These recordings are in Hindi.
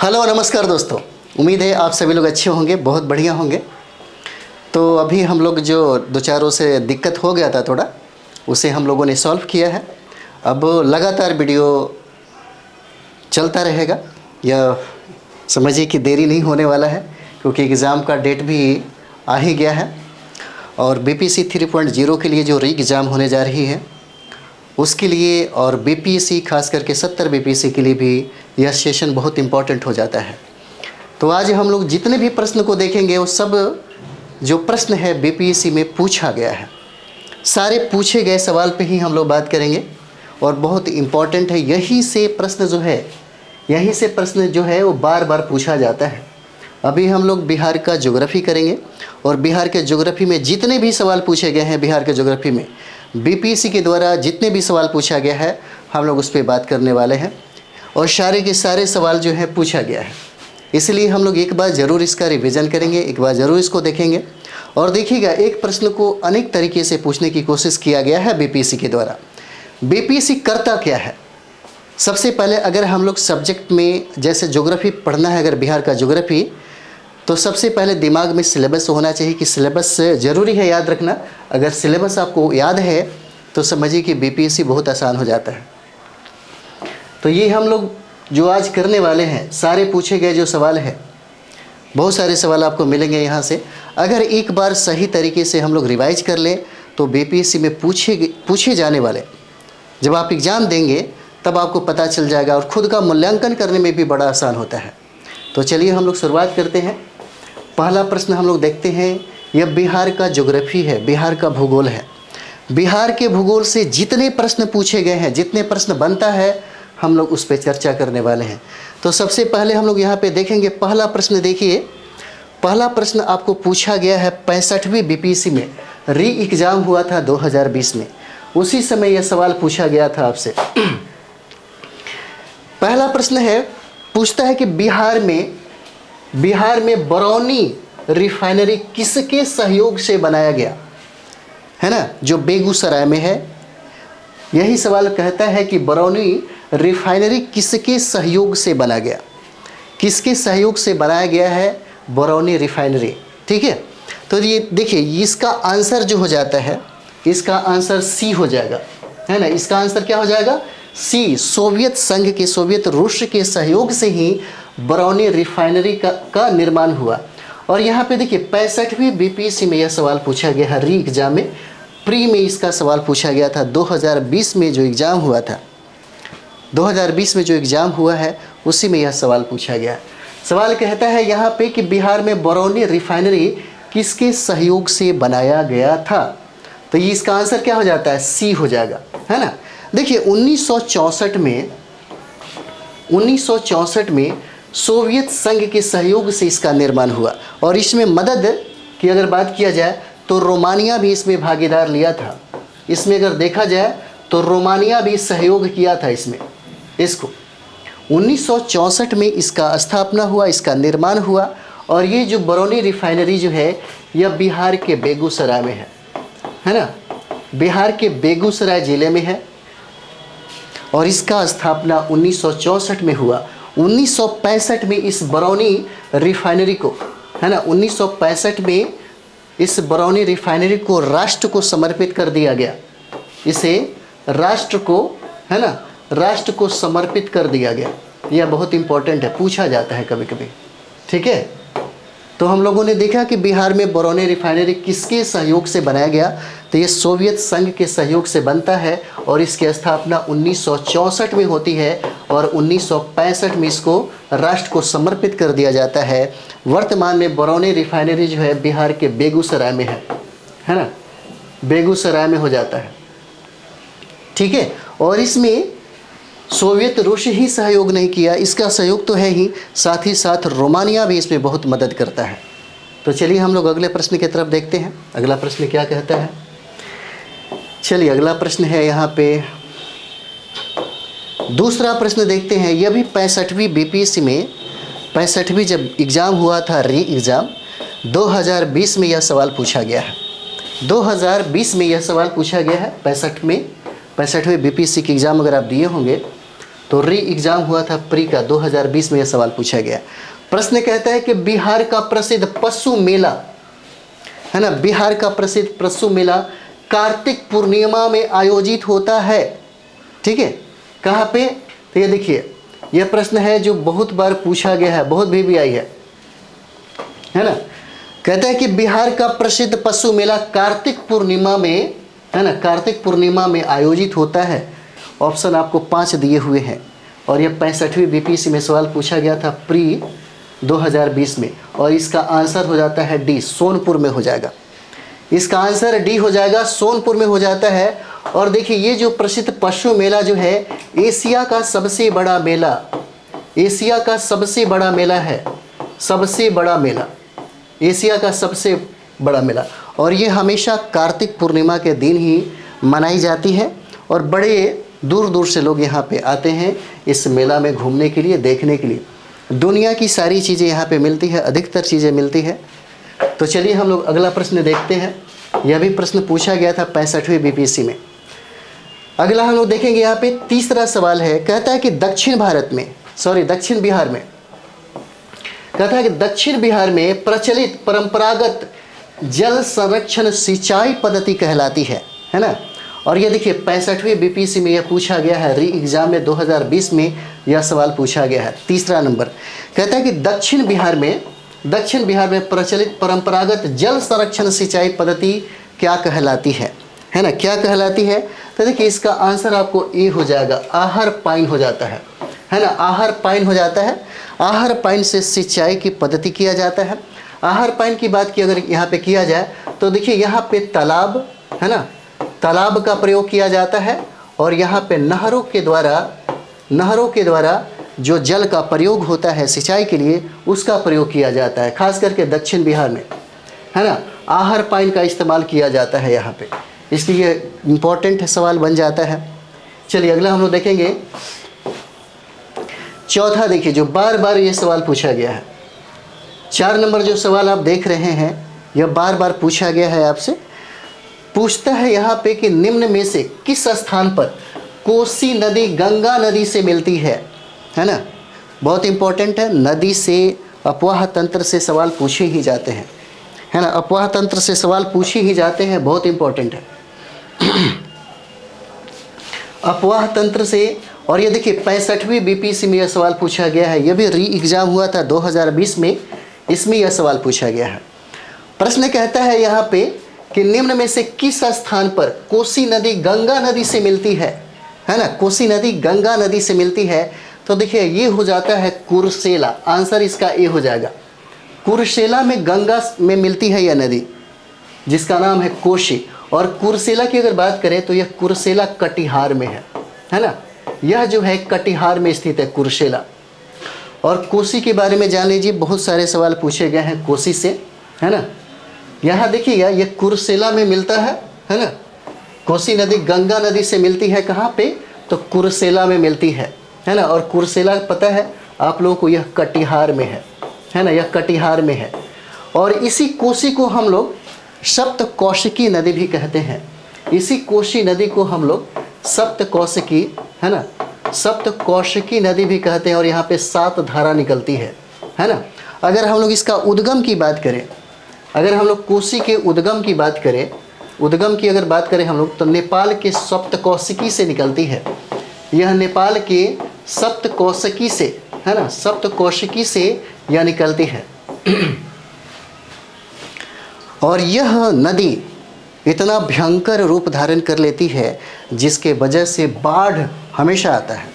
हेलो नमस्कार दोस्तों, उम्मीद है आप सभी लोग अच्छे होंगे, बहुत बढ़िया होंगे। तो अभी हम लोग जो दो चारों से दिक्कत हो गया था थोड़ा, उसे हम लोगों ने सॉल्व किया है। अब लगातार वीडियो चलता रहेगा। यह समझिए कि देरी नहीं होने वाला है, क्योंकि एग्ज़ाम का डेट भी आ ही गया है। और बीपीएससी 3.0 के लिए जो री एग्ज़ाम होने जा रही है उसके लिए, और बीपीएससी खास करके 70 बीपीएससी के लिए भी यह सेशन बहुत इम्पॉर्टेंट हो जाता है। तो आज हम लोग जितने भी प्रश्न को देखेंगे वो सब जो प्रश्न है बीपीएससी में पूछा गया है, सारे पूछे गए सवाल पे ही हम लोग बात करेंगे। और बहुत इम्पॉर्टेंट है, यही से प्रश्न जो है वो बार बार पूछा जाता है। अभी हम लोग बिहार का ज्योग्राफी करेंगे, और बिहार के ज्योग्राफी में जितने भी सवाल पूछे गए हैं, बिहार के ज्योग्राफी में बीपीएससी के द्वारा जितने भी सवाल पूछा गया है, हम लोग उस पर बात करने वाले हैं। और सारे के सारे सवाल जो है पूछा गया है, इसलिए हम लोग एक बार ज़रूर इसका रिवीजन करेंगे, एक बार ज़रूर इसको देखेंगे। और देखिएगा, एक प्रश्न को अनेक तरीके से पूछने की कोशिश किया गया है बीपीएससी के द्वारा। बीपीएससी करता क्या है? सबसे पहले अगर हम लोग सब्जेक्ट में जैसे ज्योग्राफी पढ़ना है, अगर बिहार का ज्योग्राफी, तो सबसे पहले दिमाग में सिलेबस होना चाहिए कि सिलेबस ज़रूरी है याद रखना। अगर सिलेबस आपको याद है तो समझिए कि बीपीएससी बहुत आसान हो जाता है। तो ये हम लोग जो आज करने वाले हैं, सारे पूछे गए जो सवाल है, बहुत सारे सवाल आपको मिलेंगे यहाँ से। अगर एक बार सही तरीके से हम लोग रिवाइज कर लें तो बीपीएससी में पूछे जाने वाले, जब आप एग्ज़ाम देंगे तब आपको पता चल जाएगा, और ख़ुद का मूल्यांकन करने में भी बड़ा आसान होता है। तो चलिए हम लोग शुरुआत करते हैं। पहला प्रश्न हम लोग देखते हैं, यह बिहार का ज्योग्राफी है, बिहार का भूगोल है। बिहार के भूगोल से जितने प्रश्न पूछे गए हैं, जितने प्रश्न बनता है, हम लोग उस पर चर्चा करने वाले हैं। तो सबसे पहले हम लोग यहाँ पे देखेंगे पहला प्रश्न। देखिए, पहला प्रश्न आपको पूछा गया है 65वीं बीपीएससी में, री एग्ज़ाम हुआ था 2020 में, उसी समय यह सवाल पूछा गया था आपसे। पहला प्रश्न है, पूछता है कि बिहार में बरौनी रिफाइनरी किसके सहयोग से बनाया गया है ना, जो बेगूसराय में है। यही सवाल कहता है कि बरौनी रिफाइनरी किसके सहयोग से बना गया, किसके सहयोग से बनाया गया है बरौनी रिफाइनरी। ठीक है, तो ये देखिए, इसका आंसर जो हो जाता है, इसका आंसर सी हो जाएगा, है ना। इसका आंसर क्या हो जाएगा? सी। सोवियत संघ के, सोवियत रूस के सहयोग से ही बरौनी रिफाइनरी का निर्माण हुआ। और यहाँ पे देखिए 65वीं बीपीएससी में यह सवाल पूछा गया है, री एग्ज़ाम में, प्री में इसका सवाल पूछा गया था। 2020 में जो एग्ज़ाम हुआ था, 2020 में जो एग्ज़ाम हुआ है उसी में यह सवाल पूछा गया। सवाल कहता है यहाँ पे कि बिहार में बरौनी रिफाइनरी किसके सहयोग से बनाया गया था। तो ये इसका आंसर क्या हो जाता है? सी हो जाएगा, है ना। देखिए 1964 में सोवियत संघ के सहयोग से इसका निर्माण हुआ। और इसमें मदद की अगर बात किया जाए तो रोमानिया भी इसमें भागीदार लिया था। इसमें अगर देखा जाए तो रोमानिया भी सहयोग किया था इसको। 1964 में इसका स्थापना हुआ, इसका निर्माण हुआ। और ये जो बरौनी रिफाइनरी जो है, यह बिहार के बेगूसराय में है ना, बिहार के बेगूसराय ज़िले में है। और इसका स्थापना 1964 में हुआ। 1965 में इस बरौनी रिफाइनरी को, है ना, 1965 में इस बरौनी रिफाइनरी को राष्ट्र को समर्पित कर दिया गया। इसे राष्ट्र को, है ना, राष्ट्र को समर्पित कर दिया गया। यह बहुत इंपॉर्टेंट है, पूछा जाता है कभी कभी। ठीक है, तो हम लोगों ने देखा कि बिहार में बरौनी रिफाइनरी किसके सहयोग से बनाया गया, तो ये सोवियत संघ के सहयोग से बनता है। और इसकी स्थापना 1964 में होती है, और 1965 में इसको राष्ट्र को समर्पित कर दिया जाता है। वर्तमान में बरौनी रिफाइनरी जो है बिहार के बेगूसराय में है ना, बेगूसराय में हो जाता है। ठीक है, और इसमें सोवियत रूस ही सहयोग नहीं किया, इसका सहयोग तो है ही, साथ ही साथ रोमानिया भी इसमें बहुत मदद करता है। तो चलिए हम लोग अगले प्रश्न की तरफ देखते हैं। अगला प्रश्न क्या कहता है? चलिए अगला प्रश्न है यहाँ पे, दूसरा प्रश्न देखते हैं। यह भी 65वीं बीपीएससी में, 65वीं जब एग्ज़ाम हुआ था, री एग्ज़ाम, 2020 में यह सवाल पूछा गया है। 2020 में यह सवाल पूछा गया है 65 में, 65वें बीपीएससी की एग्ज़ाम अगर आप दिए होंगे तो री एग्ज़ाम हुआ था प्री का 2020 में यह सवाल पूछा गया। प्रश्न कहता है कि बिहार का प्रसिद्ध पशु मेला, है ना, बिहार का प्रसिद्ध पशु मेला कार्तिक पूर्णिमा में आयोजित होता है। ठीक है, कहाँ पे? तो ये देखिए, यह प्रश्न है जो बहुत बार पूछा गया है, बहुत भी आई है ना। कहता है कि बिहार का प्रसिद्ध पशु मेला कार्तिक पूर्णिमा में, है ना, कार्तिक पूर्णिमा में आयोजित होता है। ऑप्शन आपको 5 दिए हुए हैं और यह 65वीं बीपीएससी में सवाल पूछा गया था प्री 2020 में, और इसका आंसर हो जाता है डी, सोनपुर में हो जाएगा। इसका आंसर डी हो जाएगा, सोनपुर में हो जाता है। और देखिए, ये जो प्रसिद्ध पशु मेला जो है एशिया का सबसे बड़ा मेला, एशिया का सबसे बड़ा मेला है, सबसे बड़ा मेला, एशिया का सबसे बड़ा मेला। और ये हमेशा कार्तिक पूर्णिमा के दिन ही मनाई जाती है और बड़े दूर दूर से लोग यहाँ पे आते हैं इस मेला में घूमने के लिए, देखने के लिए। दुनिया की सारी चीज़ें यहाँ पे मिलती है, अधिकतर चीज़ें मिलती है। तो चलिए हम लोग अगला प्रश्न देखते हैं। यह भी प्रश्न पूछा गया था 65वें बीपीएससी में। अगला हम लोग देखेंगे, यहाँ पे तीसरा सवाल है। कहता है कि दक्षिण बिहार में, कहता है कि दक्षिण बिहार में प्रचलित परंपरागत जल संरक्षण सिंचाई पद्धति कहलाती है ना। और ये देखिए 65वें बीपीएससी में यह पूछा गया है, री एग्जाम में 2020 में यह सवाल पूछा गया है। तीसरा नंबर कहता है कि दक्षिण बिहार में प्रचलित परंपरागत जल संरक्षण सिंचाई पद्धति क्या कहलाती है ना, क्या कहलाती है? तो देखिए इसका आंसर आपको ए हो जाएगा, आहर पाइन हो जाता है ना, आहर पाइन हो जाता है। आहर पाइन से सिंचाई की पद्धति किया जाता है। आहर पाइन की बात की अगर यहाँ पे किया जाए तो देखिए यहाँ पे तालाब, है ना, तालाब का प्रयोग किया जाता है और यहाँ पे नहरों के द्वारा जो जल का प्रयोग होता है सिंचाई के लिए उसका प्रयोग किया जाता है, खास करके दक्षिण बिहार में, है ना। आहर पाइन का इस्तेमाल किया जाता है यहाँ पे, इसलिए इम्पोर्टेंट सवाल बन जाता है। चलिए अगला हम लोग देखेंगे, चौथा। देखिए जो बार बार ये सवाल पूछा गया है, 4 नंबर जो सवाल आप देख रहे हैं यह बार बार पूछा गया है आपसे। पूछता है यहाँ पे कि निम्न में से किस स्थान पर कोसी नदी गंगा नदी से मिलती है ना। बहुत इंपॉर्टेंट है, नदी से अपवाह तंत्र से सवाल पूछे ही जाते हैं, है ना, अपवाह तंत्र से सवाल पूछे ही जाते हैं, बहुत इंपॉर्टेंट है अपवाह तंत्र से। और ये देखिए 65वीं बीपीएससी में यह सवाल पूछा गया है, यह भी री एग्जाम हुआ था 2020 में, इसमें यह सवाल पूछा गया है। प्रश्न कहता है यहाँ पे कि निम्न में से किस स्थान पर कोसी नदी गंगा नदी से मिलती है ना, कोसी नदी गंगा नदी से मिलती है। तो देखिए ये हो जाता है कुर्सेला, आंसर इसका ए हो जाएगा। कुर्सेला में गंगा में मिलती है यह नदी जिसका नाम है कोशी। और कुर्सेला की अगर बात करें तो यह कुर्सेला कटिहार में है ना, यह जो है कटिहार में स्थित है कुर्सेला। और कोसी के बारे में जान लीजिए, बहुत सारे सवाल पूछे गए हैं कोसी से, है ना। यहाँ देखिएगा ये कुर्सेला में मिलता है ना, कोसी नदी गंगा नदी से मिलती है कहाँ पे? तो कुर्सेला में मिलती है ना। और कुर्सेला पता है आप लोगों को, यह कटिहार में है ना, यह कटिहार में है। और इसी कोसी को हम लोग सप्तकौशिकी नदी भी कहते हैं। इसी कोसी नदी को हम लोग सप्तकौशिकी, है ना, सप्तकौशिकी नदी भी कहते हैं। और यहाँ पे 7 धारा निकलती है ना। अगर हम लोग इसका उद्गम की बात करें, अगर हम लोग कोसी के उद्गम की बात करें, उद्गम की अगर बात करें हम लोग, तो नेपाल के सप्तकौशिकी से निकलती है। यह नेपाल के सप्तकौशिकी से, है ना, सप्तकौशिकी से यह निकलती है। और यह नदी इतना भयंकर रूप धारण कर लेती है जिसके वजह से बाढ़ हमेशा आता है।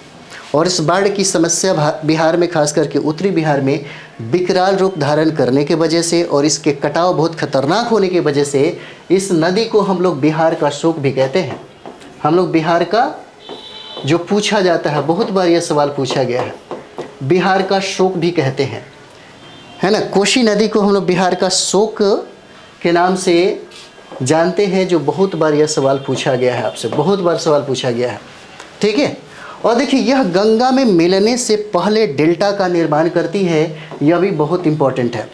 और इस बाढ़ की समस्या बिहार में, खास करके उत्तरी बिहार में विकराल रूप धारण करने के वजह से और इसके कटाव बहुत खतरनाक होने की वजह से इस नदी को हम लोग बिहार का शोक भी कहते हैं। हम लोग बिहार का, जो पूछा जाता है, बहुत बार यह सवाल पूछा गया है, बिहार का शोक भी कहते हैं, है ना। कोसी नदी को हम लोग बिहार का शोक के नाम से जानते हैं, जो बहुत बार यह सवाल पूछा गया है आपसे, बहुत बार सवाल पूछा गया है, ठीक है। और देखिए यह गंगा में मिलने से पहले डेल्टा का निर्माण करती है, यह भी बहुत इंपॉर्टेंट है।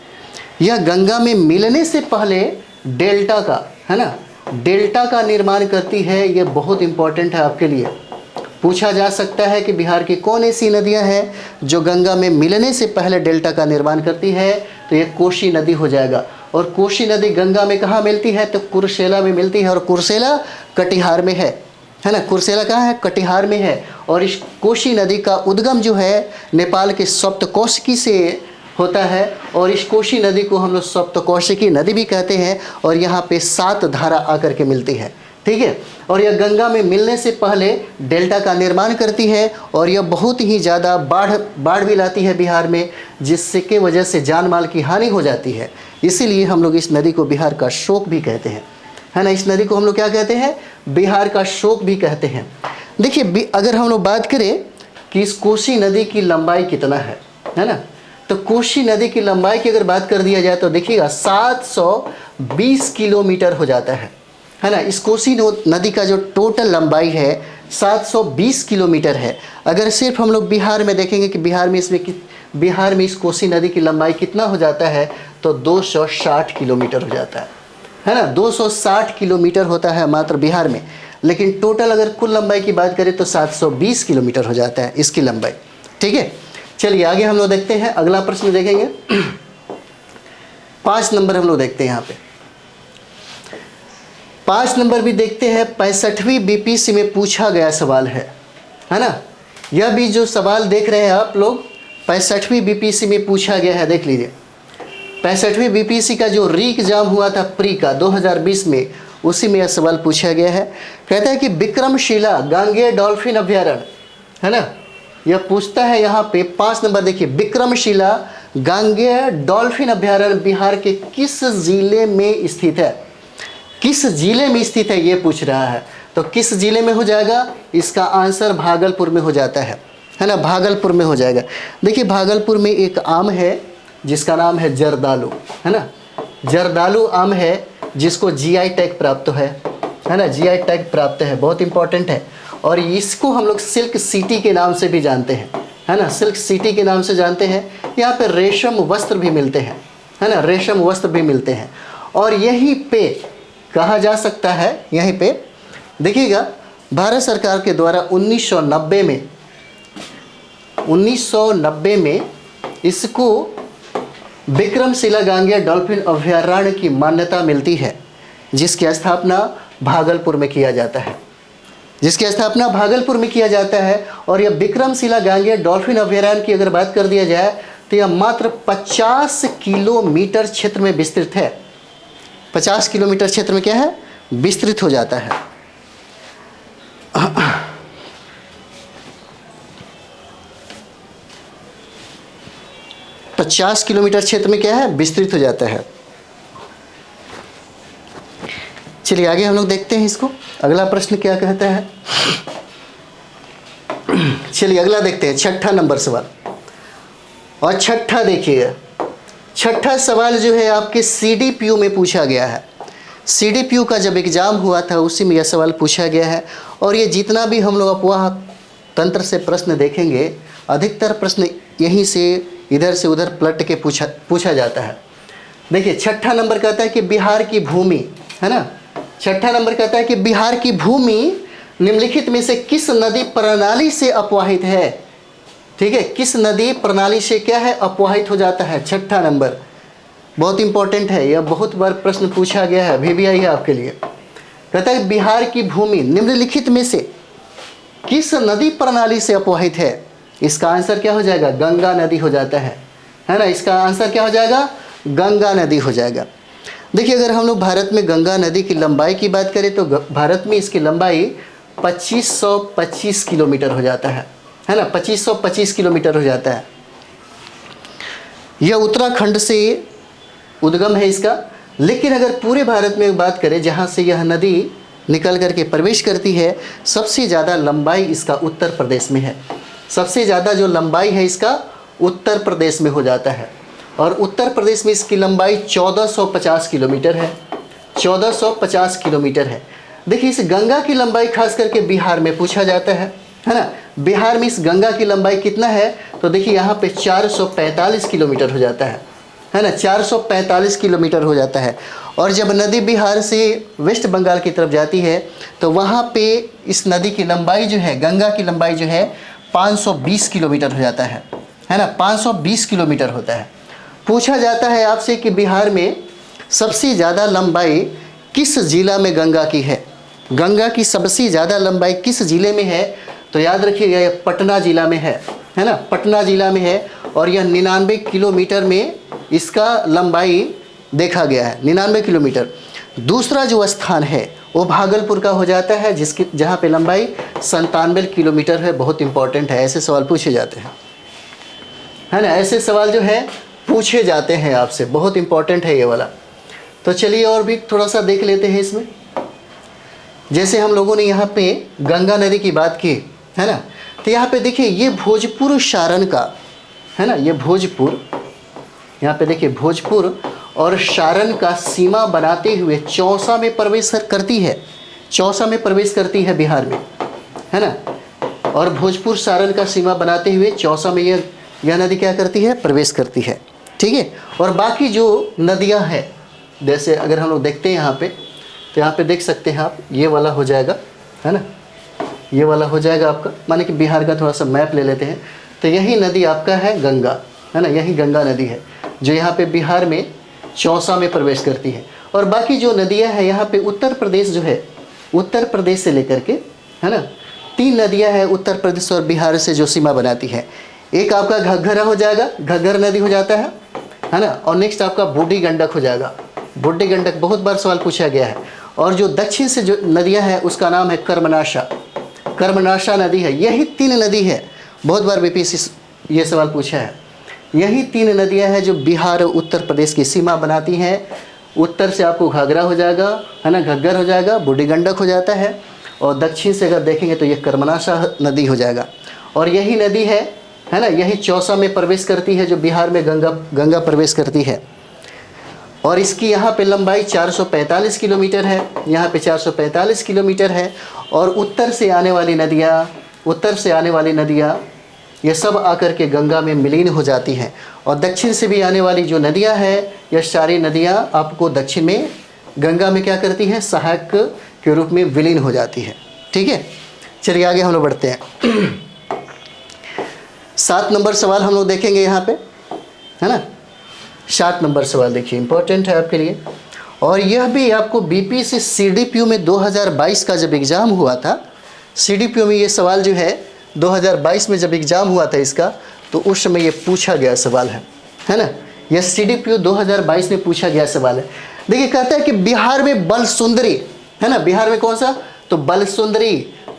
यह गंगा में मिलने से पहले डेल्टा का, है ना, डेल्टा का निर्माण करती है, ये बहुत इंपॉर्टेंट है आपके लिए। पूछा जा सकता है कि बिहार की कौन ऐसी नदियां हैं जो गंगा में मिलने से पहले डेल्टा का निर्माण करती है, तो ये कोसी नदी हो जाएगा। और कोसी नदी गंगा में कहाँ मिलती है, तो कुर्सेला में मिलती है, और कुर्सेला कटिहार में है ना। कुर्सेला कहाँ है, कटिहार में है। और इस कोसी नदी का उद्गम जो है नेपाल के सप्तकोशिकी से होता है, और इस कोसी नदी को हम लोग सप्तकोशिकी नदी भी कहते हैं। और यहाँ पे 7 धारा आकर के मिलती है, ठीक है। और यह गंगा में मिलने से पहले डेल्टा का निर्माण करती है, और यह बहुत ही ज़्यादा बाढ़ भी लाती है बिहार में, जिससे के वजह से जान माल की हानि हो जाती है। इसीलिए हम लोग इस नदी को बिहार का शोक भी कहते हैं, है ना। इस नदी को हम लोग क्या कहते हैं, बिहार का शोक भी कहते हैं। देखिए, अगर हम लोग बात करें कि इस कोसी नदी की लंबाई कितना है ना, तो कोसी नदी की लंबाई की अगर बात कर दिया जाए तो देखिएगा 720 किलोमीटर हो जाता है ना। इस कोसी नदी का जो टोटल लंबाई है 720 किलोमीटर है। अगर सिर्फ हम लोग बिहार में देखेंगे कि बिहार में इस कोसी नदी की लंबाई कितना हो जाता है, तो 260 किलोमीटर हो जाता है ना। 260 किलोमीटर होता है मात्र बिहार में। लेकिन टोटल अगर कुल लंबाई की बात करें तो 720 किलोमीटर हो जाता है इसकी लंबाई, ठीक है। चलिए आगे हम लोग देखते हैं, अगला प्रश्न देखेंगे। 5 नंबर हम लोग देखते हैं यहाँ पे। 5 नंबर भी देखते हैं, 65वीं बीपीएससी में पूछा गया सवाल है ना। यह भी जो सवाल देख रहे हैं आप लोग 65वीं बीपीएससी में पूछा गया है, देख लीजिए। 65वीं बीपीएससी का जो री एग्जाम हुआ था प्री का 2020 में, उसी में यह सवाल पूछा गया है। कहता है कि विक्रमशिला गांगेय डॉल्फिन अभ्यारण्य, है ना, यह पूछता है यहाँ पे 5 नंबर। देखिए, विक्रमशिला गांगेय डॉल्फिन अभ्यारण्य बिहार के किस जिले में स्थित है, किस जिले में स्थित है ये पूछ रहा है। तो किस जिले में हो जाएगा, इसका आंसर भागलपुर में हो जाता है ना, भागलपुर में हो जाएगा। देखिए, भागलपुर में एक आम है जिसका नाम है जर्दालू, है ना। जर्दालू आम है जिसको जीआई टैग प्राप्त है ना, जीआई टैग प्राप्त है, बहुत इंपॉर्टेंट है। और इसको हम लोग सिल्क सिटी के नाम से भी जानते हैं, है ना, सिल्क सिटी के नाम से जानते हैं। यहाँ पे रेशम वस्त्र भी मिलते हैं, है ना, रेशम वस्त्र भी मिलते हैं। और यहीं पे कहा जा सकता है, यहीं पे देखिएगा, भारत सरकार के द्वारा 1990 में इसको विक्रमशिला गांगेय डॉल्फिन अभयारण्य की मान्यता मिलती है, जिसकी स्थापना भागलपुर में किया जाता है, जिसकी स्थापना भागलपुर में किया जाता है। और यह विक्रमशिला गांगेय डॉल्फिन अभयारण्य की अगर बात कर दिया जाए तो यह मात्र 50 किलोमीटर क्षेत्र में विस्तृत है। 50 किलोमीटर क्षेत्र में क्या है, विस्तृत हो जाता है। 50 किलोमीटर क्षेत्र में क्या है, विस्तृत हो जाता है। चलिए आगे हम लोग देखते हैं इसको, अगला प्रश्न क्या कहता है। चलिए अगला देखते हैं, 6ठा नंबर सवाल। और 6ठा देखिएगा, 6ठा सवाल जो है आपके सीडीपीयू में पूछा गया है। सीडीपीयू का जब एग्ज़ाम हुआ था उसी में यह सवाल पूछा गया है। और ये जितना भी हम लोग अफवाह तंत्र से प्रश्न देखेंगे, अधिकतर प्रश्न यहीं से इधर से उधर पलट के पूछा जाता है। देखिए, 6ठा नंबर कहता है कि बिहार की भूमि, है ना, 6ठा नंबर कहता है कि बिहार की भूमि निम्नलिखित में से किस नदी प्रणाली से अपवाहित है। ठीक है, किस नदी प्रणाली से क्या है, अपवाहित हो जाता है। 6ठा नंबर बहुत इंपॉर्टेंट है, यह बहुत बार प्रश्न पूछा गया है, अभी भी आई है आपके लिए। कहता है बिहार की भूमि निम्नलिखित में से किस नदी प्रणाली से अपवाहित है। इसका आंसर क्या हो जाएगा, गंगा नदी हो जाता है ना। इसका आंसर क्या हो जाएगा, गंगा नदी हो जाएगा। देखिए, अगर हम लोग भारत में गंगा नदी की लंबाई की बात करें तो भारत में इसकी लंबाई 2525 किलोमीटर हो जाता है ना, 2525 किलोमीटर हो जाता है। यह उत्तराखंड से उद्गम है इसका। लेकिन अगर पूरे भारत में बात करें जहाँ से यह नदी निकल करके प्रवेश करती है, सबसे ज़्यादा लंबाई इसका उत्तर प्रदेश में है। सबसे ज़्यादा जो लंबाई है इसका उत्तर प्रदेश में हो जाता है। और उत्तर प्रदेश में इसकी लंबाई 1450 किलोमीटर है, 1450 किलोमीटर है। देखिए, इस गंगा की लंबाई खास करके बिहार में पूछा जाता है ना। बिहार में इस गंगा की लंबाई कितना है, तो देखिए यहाँ पे 445 किलोमीटर हो जाता है ना, 445 किलोमीटर हो जाता है। और जब नदी बिहार से वेस्ट बंगाल की तरफ जाती है तो वहाँ पे इस नदी की लंबाई जो है, गंगा की लंबाई जो है 520 किलोमीटर हो जाता है ना, 520 किलोमीटर होता है। पूछा जाता है आपसे कि बिहार में सबसे ज़्यादा लंबाई किस जिला में गंगा की है, गंगा की सबसे ज़्यादा लंबाई किस ज़िले में है, तो याद रखिएगा ये पटना ज़िला में है ना, पटना ज़िला में है। और यह 99 किलोमीटर में इसका लंबाई देखा गया है, 99 किलोमीटर। दूसरा जो स्थान है वो भागलपुर का हो जाता है, जिसकी जहाँ पे लंबाई 97 किलोमीटर है। बहुत इंपॉर्टेंट है, ऐसे सवाल पूछे जाते हैं, है ना, ऐसे सवाल जो है पूछे जाते हैं आपसे, बहुत इंपॉर्टेंट है ये वाला। तो चलिए और भी थोड़ा सा देख लेते हैं इसमें। जैसे हम लोगों ने यहाँ पे गंगा नदी की बात की, है ना, तो यहाँ पे देखिए ये भोजपुर सारण का, है ना, ये भोजपुर, यहाँ पे देखिए भोजपुर और सारण का सीमा बनाते हुए चौसा में प्रवेश करती है, चौसा में प्रवेश करती है बिहार में, है ना। और भोजपुर सारण का सीमा बनाते हुए चौसा में यह नदी क्या करती है, प्रवेश करती है, ठीक है। और बाकी जो नदियाँ हैं, जैसे अगर हम लोग देखते हैं यहाँ पे, तो यहाँ पे देख सकते हैं आप, ये वाला हो जाएगा, है ना, ये वाला हो जाएगा आपका, माने कि बिहार का थोड़ा सा मैप ले लेते हैं, तो यही नदी आपका है गंगा, है ना, यही गंगा नदी है जो यहाँ पे बिहार में चौसा में प्रवेश करती है। और बाकी जो नदियाँ हैं यहाँ पे उत्तर प्रदेश जो है, उत्तर प्रदेश से लेकर के, है ना, 3 नदियाँ हैं उत्तर प्रदेश और बिहार से जो सीमा बनाती है। एक आपका घग्घरा हो जाएगा, घग्घर नदी हो जाता है ना, और नेक्स्ट आपका बूढ़ी गंडक हो जाएगा, बूढ़ी गंडक, बहुत बार सवाल पूछा गया है। और जो दक्षिण से जो नदियाँ हैं उसका नाम है कर्मनाशा, कर्मनाशा नदी है। यही 3 नदी है, बहुत बार बीपीएससी ये सवाल पूछा है, यही 3 नदियां हैं जो बिहार और उत्तर प्रदेश की सीमा बनाती हैं। उत्तर से आपको घाघरा हो जाएगा, है ना, घग्गर हो जाएगा, बूढ़ी गंडक हो जाता है, और दक्षिण से अगर देखेंगे तो ये कर्मनाशा नदी हो जाएगा। और यही नदी है ना, यही चौसा में प्रवेश करती है जो बिहार में गंगा प्रवेश करती है। और इसकी यहाँ पे लंबाई 445 किलोमीटर है, यहाँ पे 445 किलोमीटर है। और उत्तर से आने वाली नदियाँ, उत्तर से आने वाली नदियाँ ये सब आकर के गंगा में विलीन हो जाती हैं। और दक्षिण से भी आने वाली जो नदियाँ हैं, यह सारी नदियाँ आपको दक्षिण में गंगा में क्या करती हैं, सहायक के रूप में विलीन हो जाती है, ठीक है। चलिए आगे हम लोग बढ़ते हैं। 7 नंबर सवाल हम लोग देखेंगे यहाँ पे, है ना। 7 नंबर सवाल देखिए, इंपॉर्टेंट है आपके लिए। और यह भी आपको बीपीएससी सीडीपीओ में 2022 का जब एग्ज़ाम हुआ था, सीडीपीओ में ये सवाल जो है 2022 में जब एग्ज़ाम हुआ था इसका, तो उस समय ये पूछा गया सवाल है ना। यह सीडीपीओ 2022 में पूछा गया सवाल है। देखिए कहता है कि बिहार में बलसुंदरी, है ना, बिहार में कौन सा, तो बलसुंदरी,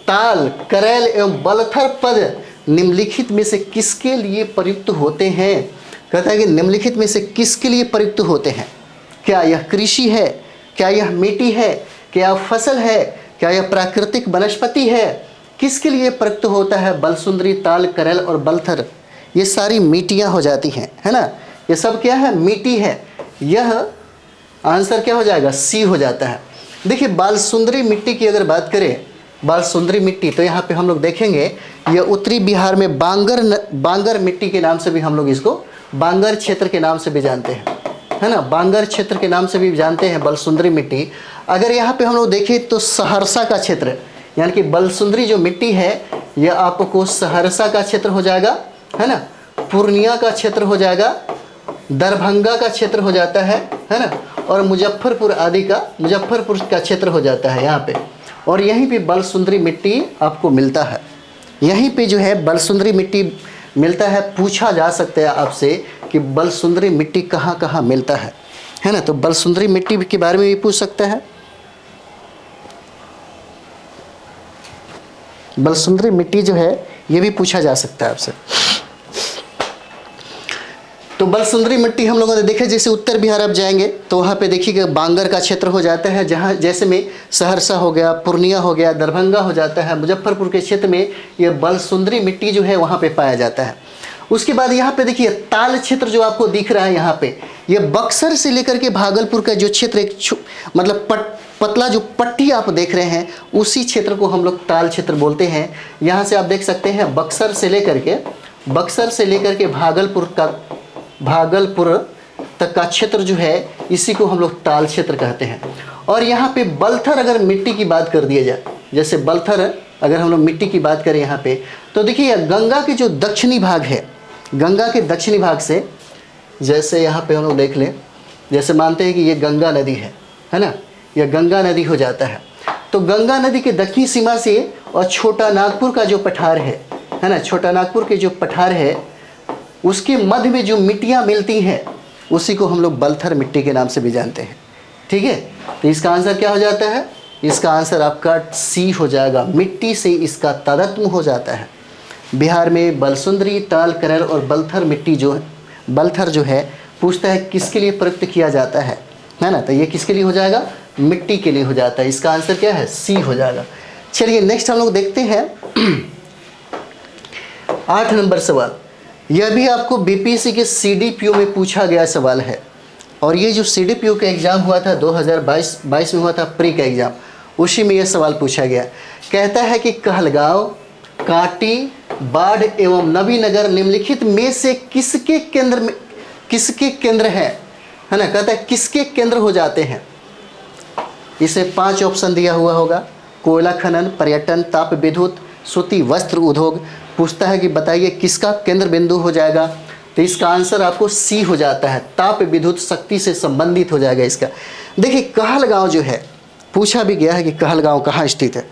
ताल, करेल एवं बलथर पद निम्नलिखित में से किसके लिए प्रयुक्त होते हैं। कहता है कि निम्नलिखित में से किसके लिए प्रयुक्त होते हैं। क्या यह कृषि है, क्या यह मिट्टी है, क्या यह फसल है, क्या यह प्राकृतिक वनस्पति है, किसके लिए प्रयुक्त होता है। बलसुंदरी, ताल, करेल और बलथर ये सारी मिट्टियाँ हो जाती हैं, है ना, ये सब क्या है, मिट्टी है। यह आंसर क्या हो जाएगा, सी हो जाता है। देखिए बालसुंदरी मिट्टी की अगर बात करें, बालसुंदरी मिट्टी, तो यहाँ पे हम लोग देखेंगे यह उत्तरी बिहार में बांगर मिट्टी के नाम से भी हम लोग इसको बांगर क्षेत्र के नाम से भी जानते हैं, है ना, बांगर क्षेत्र के नाम से भी जानते हैं बालसुंदरी मिट्टी। अगर यहाँ पे हम लोग देखें तो सहरसा का क्षेत्र, यानी कि बालसुंदरी जो मिट्टी है यह आपको सहरसा का क्षेत्र हो जाएगा, है ना, पूर्णिया का क्षेत्र हो जाएगा, दरभंगा का क्षेत्र हो जाता है ना, और मुजफ्फरपुर आदि का, मुजफ्फरपुर का क्षेत्र हो जाता है यहाँ पे। और यहीं पे बालसुंदरी मिट्टी आपको मिलता है, यहीं पे जो है बालसुंदरी मिट्टी मिलता है। पूछा जा सकता है आपसे कि बालसुंदरी मिट्टी कहाँ कहाँ मिलता है ना, तो बालसुंदरी मिट्टी के बारे में भी पूछ सकता है। बालसुंदरी मिट्टी जो है ये भी पूछा जा सकता है आपसे। तो बालसुंदरी मिट्टी हम लोगों ने देखा, जैसे उत्तर बिहार आप जाएंगे तो वहाँ पे देखिएगा बांगर का क्षेत्र हो जाता है, जहाँ जैसे में सहरसा हो गया, पूर्णिया हो गया, दरभंगा हो जाता है, मुजफ्फरपुर के क्षेत्र में ये बालसुंदरी मिट्टी जो है वहाँ पे पाया जाता है। उसके बाद यहाँ पे देखिए ताल क्षेत्र जो आपको दिख रहा है यहाँ पे, ये बक्सर से लेकर के भागलपुर का जो क्षेत्र एक मतलब पतला जो पट्टी आप देख रहे हैं, उसी क्षेत्र को हम लोग ताल क्षेत्र बोलते हैं। यहाँ से आप देख सकते हैं बक्सर से लेकर के भागलपुर तक का क्षेत्र जो है इसी को हम लोग ताल क्षेत्र कहते हैं। और यहाँ पे बलथर अगर मिट्टी की बात कर दिया जाए, जैसे बलथर अगर हम लोग मिट्टी की बात करें यहाँ पे, तो देखिए गंगा के जो दक्षिणी भाग है, गंगा के दक्षिणी भाग से, जैसे यहाँ पे हम लोग देख लें, जैसे मानते हैं कि ये गंगा नदी है ना, यह गंगा नदी हो जाता है। तो गंगा नदी के दक्षिणी सीमा से और छोटा नागपुर का जो पठार है ना, छोटा नागपुर के जो पठार है उसके मध्य में जो मिट्टियाँ मिलती हैं उसी को हम लोग बलथर मिट्टी के नाम से भी जानते हैं। ठीक है, तो इसका आंसर क्या हो जाता है? इसका आंसर आपका सी हो जाएगा, मिट्टी से इसका तादात्म्य हो जाता है। बिहार में बलसुंदरी, ताल, करैल और बलथर मिट्टी जो है, बलथर जो है पूछता है किसके लिए प्रयुक्त किया जाता है ना, तो ये किसके लिए हो जाएगा? मिट्टी के लिए हो जाता है। इसका आंसर क्या है? सी हो जाएगा। चलिए नेक्स्ट हम लोग देखते हैं 8 नंबर सवाल। यह भी आपको बीपीएससी के सीडीपीओ में पूछा गया सवाल है, और ये जो सीडीपीओ का एग्ज़ाम हुआ था 2022 में हुआ था, प्री का एग्ज़ाम, उसी में यह सवाल पूछा गया। कहता है कि कहलगांव, कांटी, बाढ़ एवं नबीनगर निम्नलिखित में से किसके केंद्र है ना, कहता है किसके केंद्र हो जाते हैं। इसे 5 ऑप्शन दिया हुआ होगा, कोयला खनन, पर्यटन, ताप विद्युत, सूती वस्त्र उद्योग। पूछता है कि बताइए किसका केंद्र बिंदु हो जाएगा, तो इसका आंसर आपको सी हो जाता है, ताप विद्युत शक्ति से संबंधित हो जाएगा इसका। देखिए कहलगांव जो है, पूछा भी गया है कि कहलगांव कहाँ स्थित है,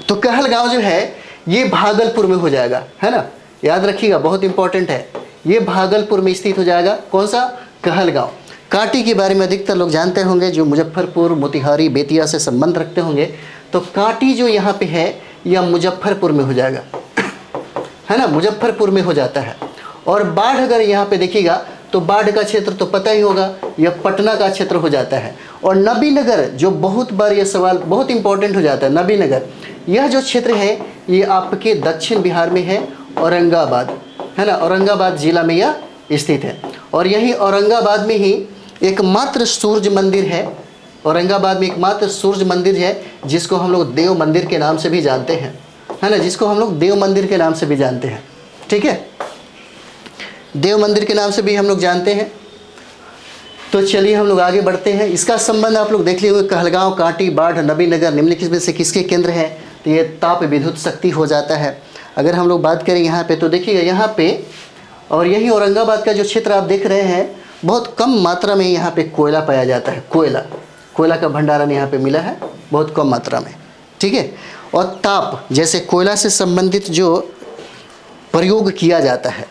तो कहलगांव जो है ये भागलपुर में हो जाएगा, है ना, याद रखिएगा, बहुत इंपॉर्टेंट है, ये भागलपुर में स्थित हो जाएगा। कौन सा? कहलगांव। कांटी के बारे में अधिकतर लोग जानते होंगे, जो मुजफ्फरपुर, मोतिहारी, बेतिया से संबंध रखते होंगे, तो कांटी जो यहाँ पे है यह मुजफ्फरपुर में हो जाएगा, है ना, मुजफ्फरपुर में हो जाता है। और बाढ़ अगर यहाँ पे देखिएगा तो बाढ़ का क्षेत्र तो पता ही होगा, यह पटना का क्षेत्र हो जाता है। और नबीनगर, जो बहुत बार यह सवाल बहुत इंपॉर्टेंट हो जाता है, नबीनगर यह जो क्षेत्र है ये आपके दक्षिण बिहार में है, औरंगाबाद, है ना, औरंगाबाद जिला में यह स्थित है। और यही औरंगाबाद में ही एकमात्र सूर्य मंदिर है, औरंगाबाद में एकमात्र सूर्य मंदिर है जिसको हम लोग देव मंदिर के नाम से भी जानते हैं, है ना, जिसको हम लोग देव मंदिर के नाम से भी जानते हैं। ठीक है, देव मंदिर के नाम से भी हम लोग जानते हैं। तो चलिए हम लोग आगे बढ़ते हैं। इसका संबंध आप लोग देख लिए हुए, कहलगांव, कांटी, बाढ़, नबीनगर निम्नलिखित में से किसके केंद्र है, तो ये ताप विद्युत शक्ति हो जाता है। अगर हम लोग बात करें यहाँ पे, तो देखिएगा यहाँ पे, और यही औरंगाबाद का जो क्षेत्र आप देख रहे हैं, बहुत कम मात्रा में यहाँ पे कोयला पाया जाता है, कोयला का भंडारण यहाँ पे मिला है बहुत कम मात्रा में। ठीक है, और ताप, जैसे कोयला से संबंधित जो प्रयोग किया जाता है,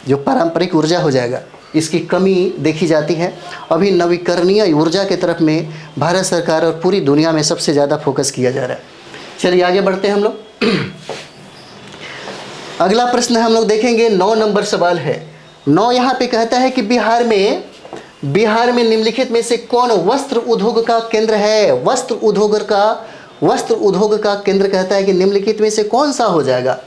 जो पारंपरिक ऊर्जा हो जाएगा, इसकी कमी देखी जाती है। अभी नवीकरणीय ऊर्जा के तरफ में भारत सरकार और पूरी दुनिया में सबसे ज़्यादा फोकस किया जा रहा है। चलिए आगे बढ़ते हैं हम लोग। अगला प्रश्न हम लोग देखेंगे, 9 नंबर सवाल है। 9 यहाँ पे कहता है कि बिहार में निम्नलिखित में से कौन वस्त्र उद्योग का केंद्र है। वस्त्र उद्योग का केंद्र कहता है कि निम्नलिखित में से कौन सा हो जाएगा,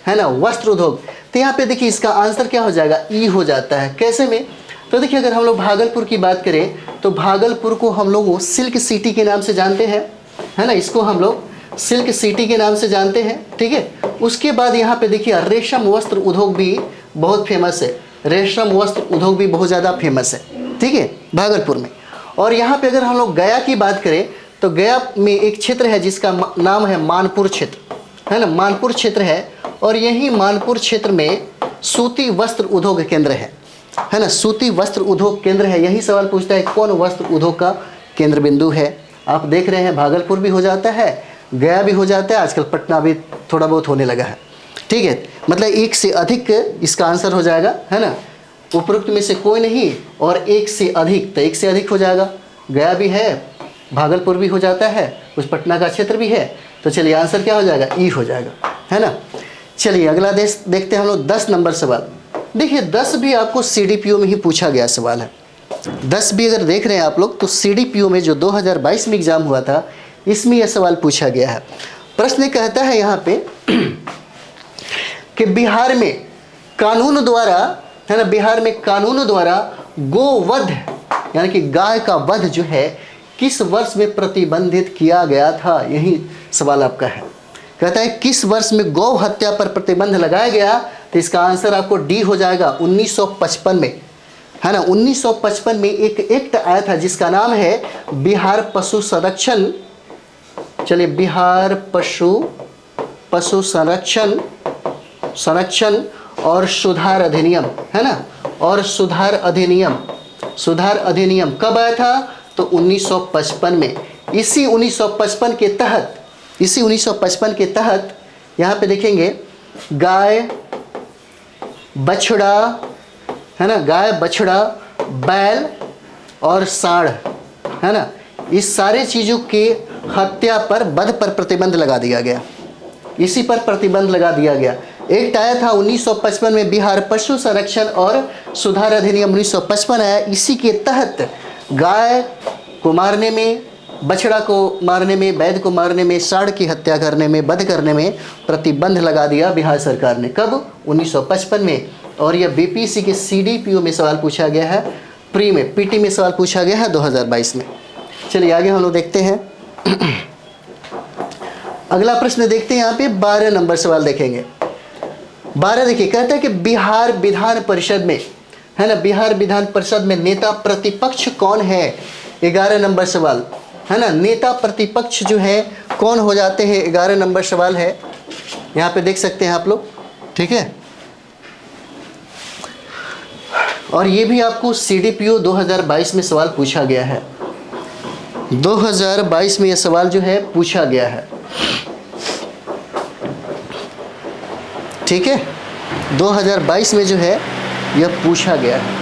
है ना, वस्त्र उद्योग। तो यहाँ पे देखिए इसका आंसर क्या हो जाएगा? ई हो जाता है। कैसे में? तो देखिए अगर हम लोग भागलपुर की बात करें तो भागलपुर को हम लोग सिल्क सिटी के नाम से जानते हैं, है ना, इसको हम लोग सिल्क सिटी के नाम से जानते हैं। ठीक है, उसके बाद यहाँ पे देखिए रेशम वस्त्र उद्योग भी बहुत फेमस है, रेशम वस्त्र उद्योग भी बहुत ज़्यादा फेमस है। ठीक है, भागलपुर में। और यहाँ पे अगर हम लोग गया की बात करें तो गया में एक क्षेत्र है जिसका नाम है मानपुर क्षेत्र, है ना, मानपुर क्षेत्र है। और यही मानपुर क्षेत्र में सूती वस्त्र उद्योग केंद्र है ना, सूती वस्त्र उद्योग केंद्र है। यही सवाल पूछता है कौन वस्त्र उद्योग का केंद्र बिंदु है। आप देख रहे हैं भागलपुर भी हो जाता है, गया भी हो जाता है, आजकल पटना भी थोड़ा बहुत होने लगा है। ठीक है, मतलब एक से अधिक इसका आंसर हो जाएगा, है ना, उपरोक्त में से कोई नहीं और एक से अधिक, तो एक से अधिक हो जाएगा। गया भी है, भागलपुर भी हो जाता है, कुछ पटना का क्षेत्र भी है। तो चलिए आंसर क्या हो जाएगा? ई हो जाएगा, है ना। चलिए अगला देखते हैं हम लोग 10 नंबर सवाल। देखिए 10 भी आपको सीडीपीओ में ही पूछा गया सवाल है। 10 भी अगर देख रहे हैं आप लोग तो सीडीपीओ में जो 2022 में एग्जाम हुआ था इसमें यह सवाल पूछा गया है। प्रश्न कहता है यहाँ पे कि बिहार में कानून द्वारा, है ना, बिहार में कानून द्वारा गोवध यानी कि गाय का वध जो है किस वर्ष में प्रतिबंधित किया गया था, यही सवाल आपका है। कहता है किस वर्ष में गौ हत्या पर प्रतिबंध लगाया गया, तो इसका आंसर आपको डी हो जाएगा 1955 में। है ना। 1955 में एक एक्ट आया था जिसका नाम है बिहार पशु संरक्षण, चलिए बिहार पशु संरक्षण और सुधार अधिनियम, है ना। और सुधार अधिनियम कब आया था? तो 1955 में। इसी 1955 के तहत यहाँ पे देखेंगे गाय बछड़ा, है ना, गाय बछड़ा बैल और सांड, है ना, इस सारे चीज़ों की हत्या पर, वध पर प्रतिबंध लगा दिया गया। इसी पर प्रतिबंध लगा दिया गया। एक्ट आया था 1955 में, बिहार पशु संरक्षण और सुधार अधिनियम 1955 आया। इसी के तहत गाय को मारने में, बछड़ा को मारने में, बैल को मारने में, सांड की हत्या करने में, वध करने में प्रतिबंध लगा दिया बिहार सरकार ने। कब? 1955 में। और यह बीपीएससी के सीडीपीओ में सवाल पूछा गया है, प्री में, पीटी में सवाल पूछा गया है 2022 में। चलिए आगे हम लोग देखते हैं। अगला प्रश्न देखते हैं, यहाँ पे 12 नंबर सवाल देखेंगे। 12 देखिए, कहता है कि बिहार विधान परिषद में, है ना, बिहार विधान परिषद में नेता प्रतिपक्ष कौन है? 11 नंबर सवाल, है ना। नेता प्रतिपक्ष जो है कौन हो जाते हैं? 11 नंबर सवाल है, यहाँ पे देख सकते हैं आप लोग, ठीक है। और ये भी आपको सीडीपीओ 2022 में सवाल पूछा गया है। 2022 में ये सवाल जो है पूछा गया है, ठीक है। 2022 में जो है यह पूछा गया है।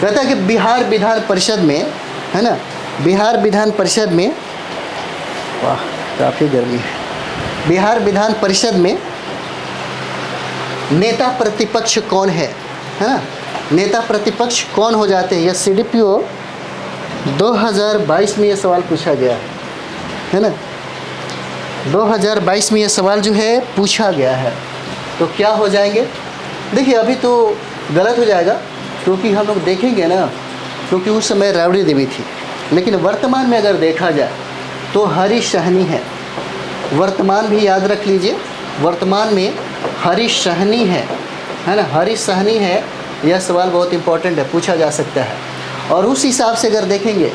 कहता है कि बिहार विधान परिषद में, है ना, बिहार विधान परिषद में, वाह काफ़ी गर्मी है, बिहार विधान परिषद में नेता प्रतिपक्ष कौन है ना, नेता प्रतिपक्ष कौन हो जाते हैं? यह सीडीपीओ 2022 में यह सवाल पूछा गया है ना। 2022 में यह सवाल जो है पूछा गया है, तो क्या हो जाएंगे? देखिए अभी तो गलत हो जाएगा, क्योंकि हम लोग देखेंगे ना, क्योंकि उस समय राबड़ी देवी थी, लेकिन वर्तमान में अगर देखा जाए तो हरीश सहनी है। वर्तमान भी याद रख लीजिए, वर्तमान में हरीश सहनी है ना, हरीश सहनी है। यह सवाल बहुत इंपॉर्टेंट है, पूछा जा सकता है। और उस हिसाब से अगर देखेंगे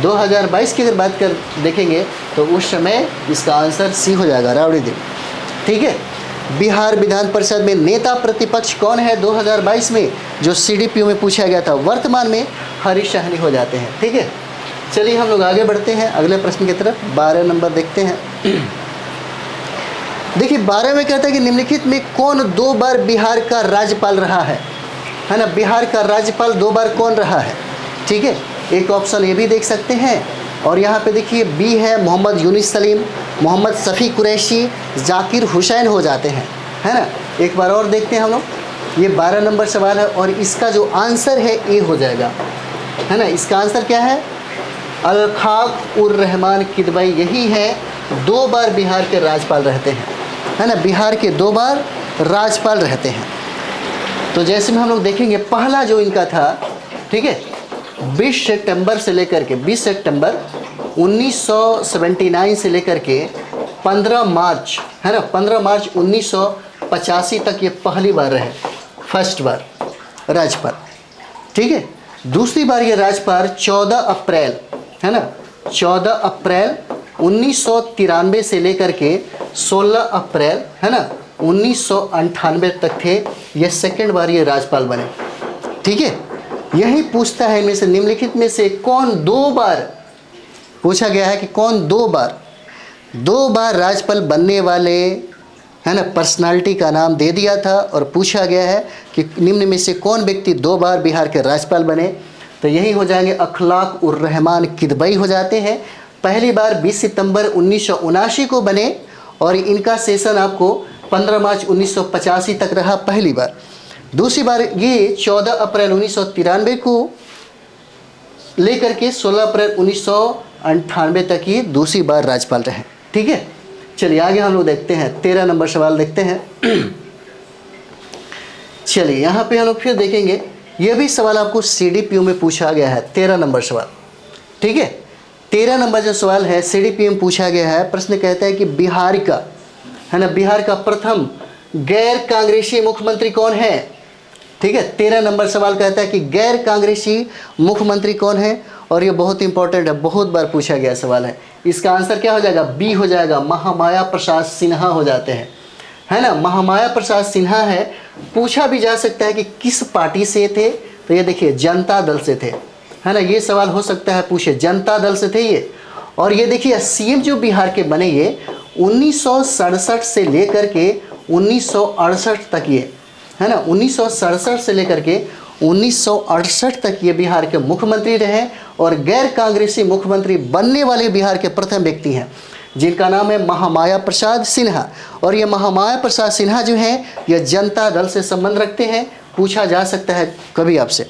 2022 की अगर बात कर देखेंगे तो उस समय इसका आंसर सी हो जाएगा, राबड़ी देवी, ठीक है। बिहार विधान परिषद में नेता प्रतिपक्ष कौन है 2022 में, जो सीडीपीओ में पूछा गया था, वर्तमान में हरीश सहनी हो जाते हैं, ठीक है। चलिए हम लोग आगे बढ़ते हैं अगले प्रश्न की तरफ। 12 नंबर देखते हैं। देखिए 12 में कहता है कि निम्नलिखित में कौन 2 बार बिहार का राज्यपाल रहा है ना। बिहार का राज्यपाल 2 बार कौन रहा है, ठीक है। एक ऑप्शन ये भी देख सकते हैं, और यहाँ पे देखिए बी है मोहम्मद यूनिस सलीम, मोहम्मद शफी कुरैशी, जाकिर हुसैन हो जाते हैं, है ना। एक बार और देखते हैं हम लोग, ये 12 नंबर सवाल है और इसका जो आंसर है ए हो जाएगा, है ना। इसका आंसर क्या है? अलखाक उर रहमान किदवई, यही है 2 बार बिहार के राज्यपाल रहते हैं, है ना। बिहार के 2 बार राज्यपाल रहते हैं। तो जैसे में हम लोग देखेंगे, पहला जो इनका था, ठीक है, 20 सितंबर से लेकर के 20 सितंबर 1979 से लेकर के 15 मार्च, है ना, 15 मार्च 1985 तक ये पहली बार रहे, फर्स्ट बार राज्यपाल, ठीक है। दूसरी बार ये राज्यपाल 14 अप्रैल, है ना, 14 अप्रैल 1993 से लेकर के 16 अप्रैल, है ना, 1998 तक थे। ये सेकंड बार ये राज्यपाल बने, ठीक है। यही पूछता है इनमें से निम्नलिखित में से कौन 2 बार, पूछा गया है कि कौन 2 बार राज्यपाल बनने वाले, है ना, पर्सनालिटी का नाम दे दिया था, और पूछा गया है कि निम्न में से कौन व्यक्ति 2 बार बिहार के राज्यपाल बने। तो यही हो जाएंगे अखलाक उर रहमान किदवई हो जाते हैं। पहली बार 20 सितंबर 1979 को बने, और इनका सेशन आपको 15 मार्च 1985 तक रहा पहली बार। दूसरी बार ये 14 अप्रैल 1993 को लेकर के 16 अप्रैल 1998 तक ये दूसरी बार राज्यपाल रहे, ठीक है। चलिए आगे हम लोग देखते हैं, 13 नंबर सवाल देखते हैं। चलिए यहाँ पे हम लोग फिर देखेंगे, ये भी सवाल आपको सीडीपीओ में पूछा गया है, 13 नंबर सवाल, ठीक है। 13 नंबर जो सवाल है सीडीपीओ में पूछा गया है। प्रश्न कहता है कि बिहार का, है ना, बिहार का प्रथम गैर कांग्रेसी मुख्यमंत्री कौन है? ठीक है। 13 नंबर सवाल कहता है कि गैर कांग्रेसी मुख्यमंत्री कौन है, और ये बहुत इंपॉर्टेंट है, बहुत बार पूछा गया सवाल है। इसका आंसर क्या हो जाएगा, बी हो जाएगा, महामाया प्रसाद सिन्हा हो जाते हैं, है ना। महामाया प्रसाद सिन्हा है। पूछा भी जा सकता है कि किस पार्टी से थे, तो ये देखिए जनता दल से थे, है ना। ये सवाल हो सकता है पूछे, जनता दल से थे ये। और ये देखिए सीएम जो बिहार के बने ये 1967 से लेकर के 1968 तक, ये है ना, 1967 से लेकर के 1968 तक ये बिहार के मुख्यमंत्री रहे, और गैर कांग्रेसी मुख्यमंत्री बनने वाले बिहार के प्रथम व्यक्ति हैं, जिनका नाम है महामाया प्रसाद सिन्हा। और ये महामाया प्रसाद सिन्हा जो है ये जनता दल से संबंध रखते हैं, पूछा जा सकता है कभी आपसे।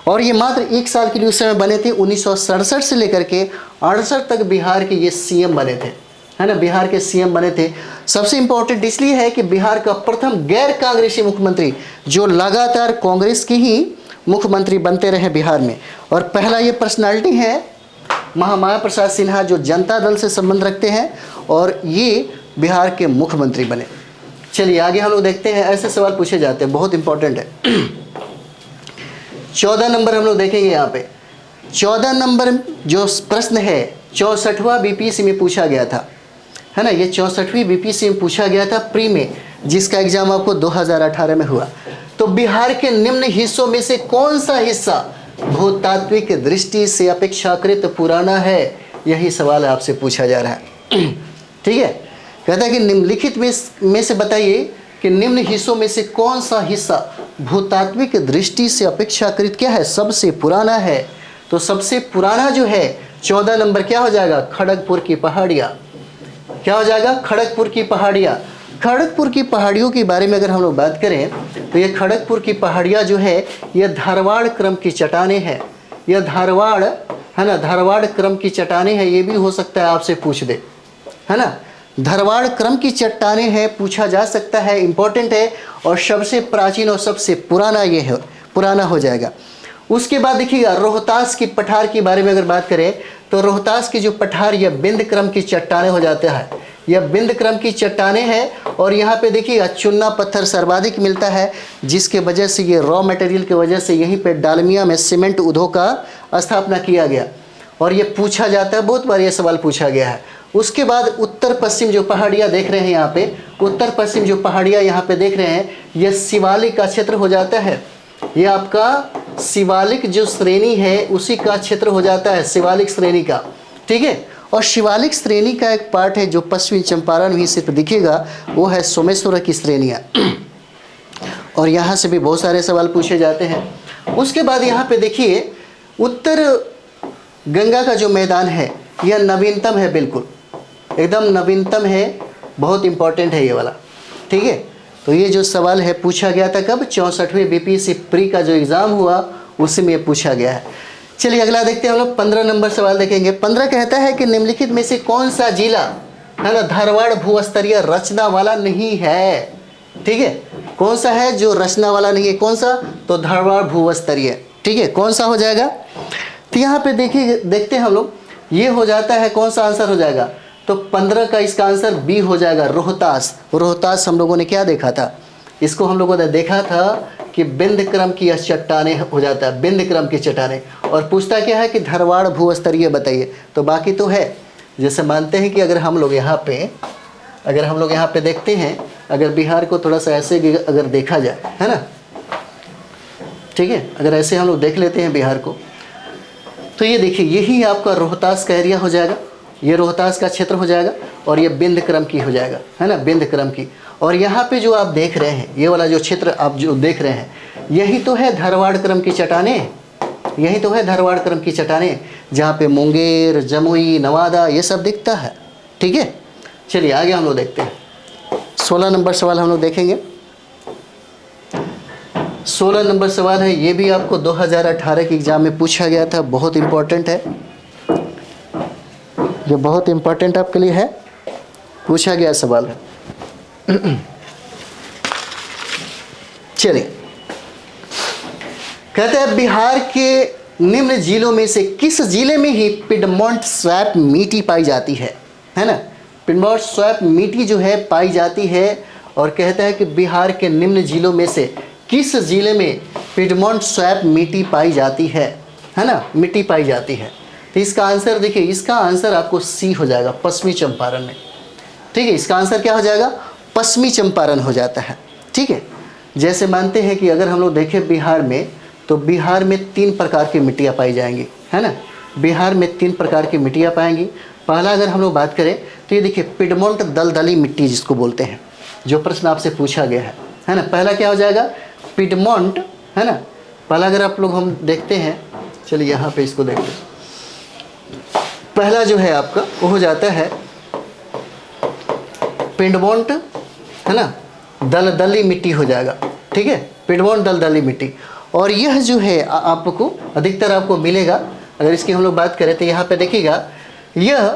और ये मात्र 1 साल के लिए उस समय बने थे, 1967 से लेकर के 68 तक बिहार के ये सीएम बने थे, है ना, बिहार के सीएम बने थे। सबसे इंपॉर्टेंट इसलिए है कि बिहार का प्रथम गैर कांग्रेसी मुख्यमंत्री जो लगातार कांग्रेस की ही मुख्यमंत्री बनते रहे बिहार में। और पहला ये पर्सनालिटी है महामाया प्रसाद सिन्हा जो जनता दल से संबंध रखते हैं, और ये बिहार के मुख्यमंत्री बने। चलिए आगे हम लोग देखते हैं, ऐसे सवाल पूछे जाते हैं, बहुत इंपॉर्टेंट है। 14 नंबर हम लोग देखेंगे यहाँ पे। 14 नंबर जो प्रश्न है 64वां बीपीएससी में पूछा गया था, है ना। ये 64वीं बीपीएससी में पूछा गया था प्री में, जिसका एग्जाम आपको 2018 में हुआ। तो बिहार के निम्न हिस्सों में से कौन सा हिस्सा भूतात्विक दृष्टि से अपेक्षाकृत पुराना है, यही सवाल आपसे पूछा जा रहा है। ठीक है, कहता है कि निम्नलिखित में से बताइए कि निम्न हिस्सों में से कौन सा हिस्सा भूतात्विक दृष्टि से अपेक्षाकृत क्या है, सबसे पुराना है। तो सबसे पुराना जो है 14 नंबर क्या हो जाएगा, खड़गपुर की पहाड़ियाँ। क्या हो जाएगा, खड़गपुर की पहाड़ियाँ। खड़गपुर की पहाड़ियों के बारे में अगर हम लोग बात करें तो ये खड़गपुर की पहाड़ियाँ जो है ये धारवाड़ क्रम की चट्टानें हैं। यह धारवाड़, है ना, धारवाड़ क्रम की चट्टानें हैं, ये भी हो सकता है आपसे पूछ दे, है ना। धारवाड़ क्रम की चट्टानें हैं, पूछा जा सकता है, इंपॉर्टेंट है। और सबसे प्राचीन और सबसे पुराना ये है, पुराना हो जाएगा। उसके बाद देखिएगा रोहतास की पठार के बारे में अगर बात करें तो रोहतास की जो पठार यह बिंद क्रम की चट्टानें हो जाता है, यह बिंद क्रम की चट्टानें हैं। और यहाँ पे देखिएगा चूना पत्थर सर्वाधिक मिलता है, जिसके वजह से ये रॉ मटेरियल की वजह से यहीं पे डालमिया में सीमेंट उद्योग का स्थापना किया गया। और ये पूछा जाता है, बहुत बार ये सवाल पूछा गया है। उसके बाद उत्तर पश्चिम जो पहाड़ियाँ देख रहे हैं यहाँ पे, उत्तर पश्चिम जो पहाड़ियाँ यहाँ पे देख रहे हैं, यह शिवालिक का क्षेत्र हो जाता है। ये आपका शिवालिक जो श्रेणी है उसी का क्षेत्र हो जाता है, शिवालिक श्रेणी का, ठीक है। और शिवालिक श्रेणी का एक पार्ट है जो पश्चिमी चंपारण में सिर्फ दिखेगा, वो है सोमेश्वर की श्रेणियाँ। और यहाँ से भी बहुत सारे सवाल पूछे जाते हैं। उसके बाद यहाँ पे देखिए उत्तर गंगा का जो मैदान है यह नवीनतम है, बिल्कुल एकदम नवीनतम है, बहुत इंपॉर्टेंट है ये वाला, ठीक है। तो ये जो सवाल है पूछा गया था कब, 64वें बीपीएससी प्री का जो एग्ज़ाम हुआ उसी में पूछा गया है। चलिए अगला देखते हैं हम लोग, 15 नंबर सवाल देखेंगे। 15 कहता है कि निम्नलिखित में से कौन सा जिला, है ना, धारवाड़ भूस्तरीय रचना वाला नहीं है, ठीक है। कौन सा है जो रचना वाला नहीं है, कौन सा, तो धारवाड़ भूस्तरीय, ठीक है। कौन सा हो जाएगा, तो यहाँ पे देखिए देखते हैं हम लोग, ये हो जाता है, कौन सा आंसर हो जाएगा, तो 15 का इसका आंसर बी हो जाएगा, रोहतास। रोहतास हम लोगों ने क्या देखा था, इसको हम लोगों ने देखा था कि बिंद क्रम की चट्टानें हो जाता है, बिंद क्रम की चट्टानें। और पूछता क्या है कि धारवाड़ भूस्तरीय बताइए, तो बाकी तो है। जैसे मानते हैं कि अगर हम लोग यहाँ पे देखते हैं, अगर बिहार को थोड़ा सा ऐसे अगर देखा जाए, है ना, ठीक है, अगर ऐसे हम लोग देख लेते हैं बिहार को, तो ये देखिए यही आपका रोहतास का एरिया हो जाएगा, ये रोहतास का क्षेत्र हो जाएगा। और ये बिंद क्रम की हो जाएगा, है ना, बिंद क्रम की। और यहाँ पे जो आप देख रहे हैं, ये वाला जो क्षेत्र आप जो देख रहे हैं, यही तो है धारवाड़ क्रम की चट्टानें, यही तो है धारवाड़ क्रम की चट्टानें, जहाँ पे मुंगेर, जमुई, नवादा ये सब दिखता है, ठीक है। चलिए आगे हम लोग देखते हैं, 16 नंबर सवाल हम लोग देखेंगे। 16 नंबर सवाल है, ये भी आपको 2018 के एग्ज़ाम में पूछा गया था, बहुत इम्पोर्टेंट है, जो बहुत इम्पोर्टेंट आपके लिए है, पूछा गया सवाल है। चलिए कहते हैं बिहार के निम्न जिलों में से किस जिले में ही पिडमोंट स्वैप मिट्टी पाई जाती है ना, पिडमोंट स्वैप मिट्टी जो है पाई जाती है। और कहता है कि बिहार के निम्न जिलों में से किस जिले में पिडमोंट स्वैप मिट्टी पाई जाती है ना, मिट्टी पाई जाती है। तो इसका आंसर देखिए, इसका आंसर आपको सी हो जाएगा, पश्चिमी चंपारण में। ठीक है, इसका आंसर क्या हो जाएगा, पश्चिमी चंपारण हो जाता है। ठीक है, जैसे मानते हैं कि अगर हम लोग देखें बिहार में, तो बिहार में 3 प्रकार की मिट्टियाँ पाई जाएंगी, है ना। बिहार में 3 प्रकार की मिट्टियाँ पाएंगी। पहला अगर हम लोग बात करें तो ये देखिए पिडमोंट दलदली मिट्टी जिसको बोलते हैं, जो प्रश्न आपसे पूछा गया है ना। पहला क्या हो जाएगा, पिडमोंट, है ना। पहला अगर आप लोग हम देखते हैं, चलिए यहाँ पे इसको देखते हैं। पहला जो है आपका वो हो जाता है पिडमोंट, है ना, दलदली मिट्टी हो जाएगा। ठीक है, पिडमोंट दलदली मिट्टी। और यह जो है आपको अधिकतर आपको मिलेगा, अगर इसकी हम लोग बात करें तो यहाँ पे देखिएगा, यह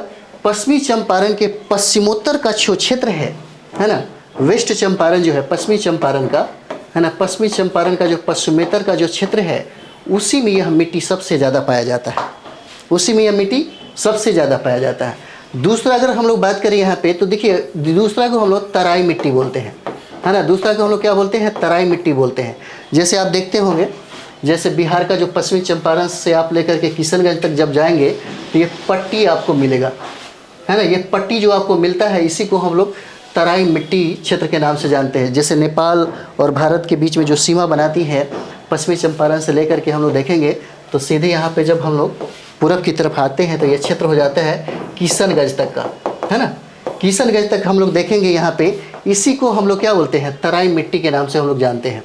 पश्चिमी चंपारण के पश्चिमोत्तर का जो क्षेत्र है ना, वेस्ट चंपारण जो है पश्चिमी चंपारण का, है ना, पश्चिमी चंपारण का जो पश्चिमोत्तर का जो क्षेत्र है, उसी में यह मिट्टी सबसे ज़्यादा पाया जाता है, उसी में यह मिट्टी सबसे ज़्यादा पाया जाता है। दूसरा अगर हम लोग बात करें यहाँ पे, तो देखिए दूसरा को हम लोग तराई मिट्टी बोलते हैं, है ना। दूसरा को हम लोग क्या बोलते हैं, तराई मिट्टी बोलते हैं। जैसे आप देखते होंगे, जैसे बिहार का जो पश्चिमी चंपारण से आप लेकर के किशनगंज तक जब जाएंगे तो ये पट्टी आपको मिलेगा, है ना। ये पट्टी जो आपको मिलता है, इसी को हम लोग तराई मिट्टी क्षेत्र के नाम से जानते हैं। जैसे नेपाल और भारत के बीच में जो सीमा बनाती है, पश्चिमी चंपारण से लेकर के हम लोग देखेंगे तो सीधे यहाँ पे जब हम लोग पूरब की तरफ आते हैं तो ये क्षेत्र हो जाता है किशनगंज तक का, है ना। किशनगंज तक हम लोग देखेंगे यहाँ पे, इसी को हम लोग क्या बोलते हैं, तराई मिट्टी के नाम से हम लोग जानते हैं।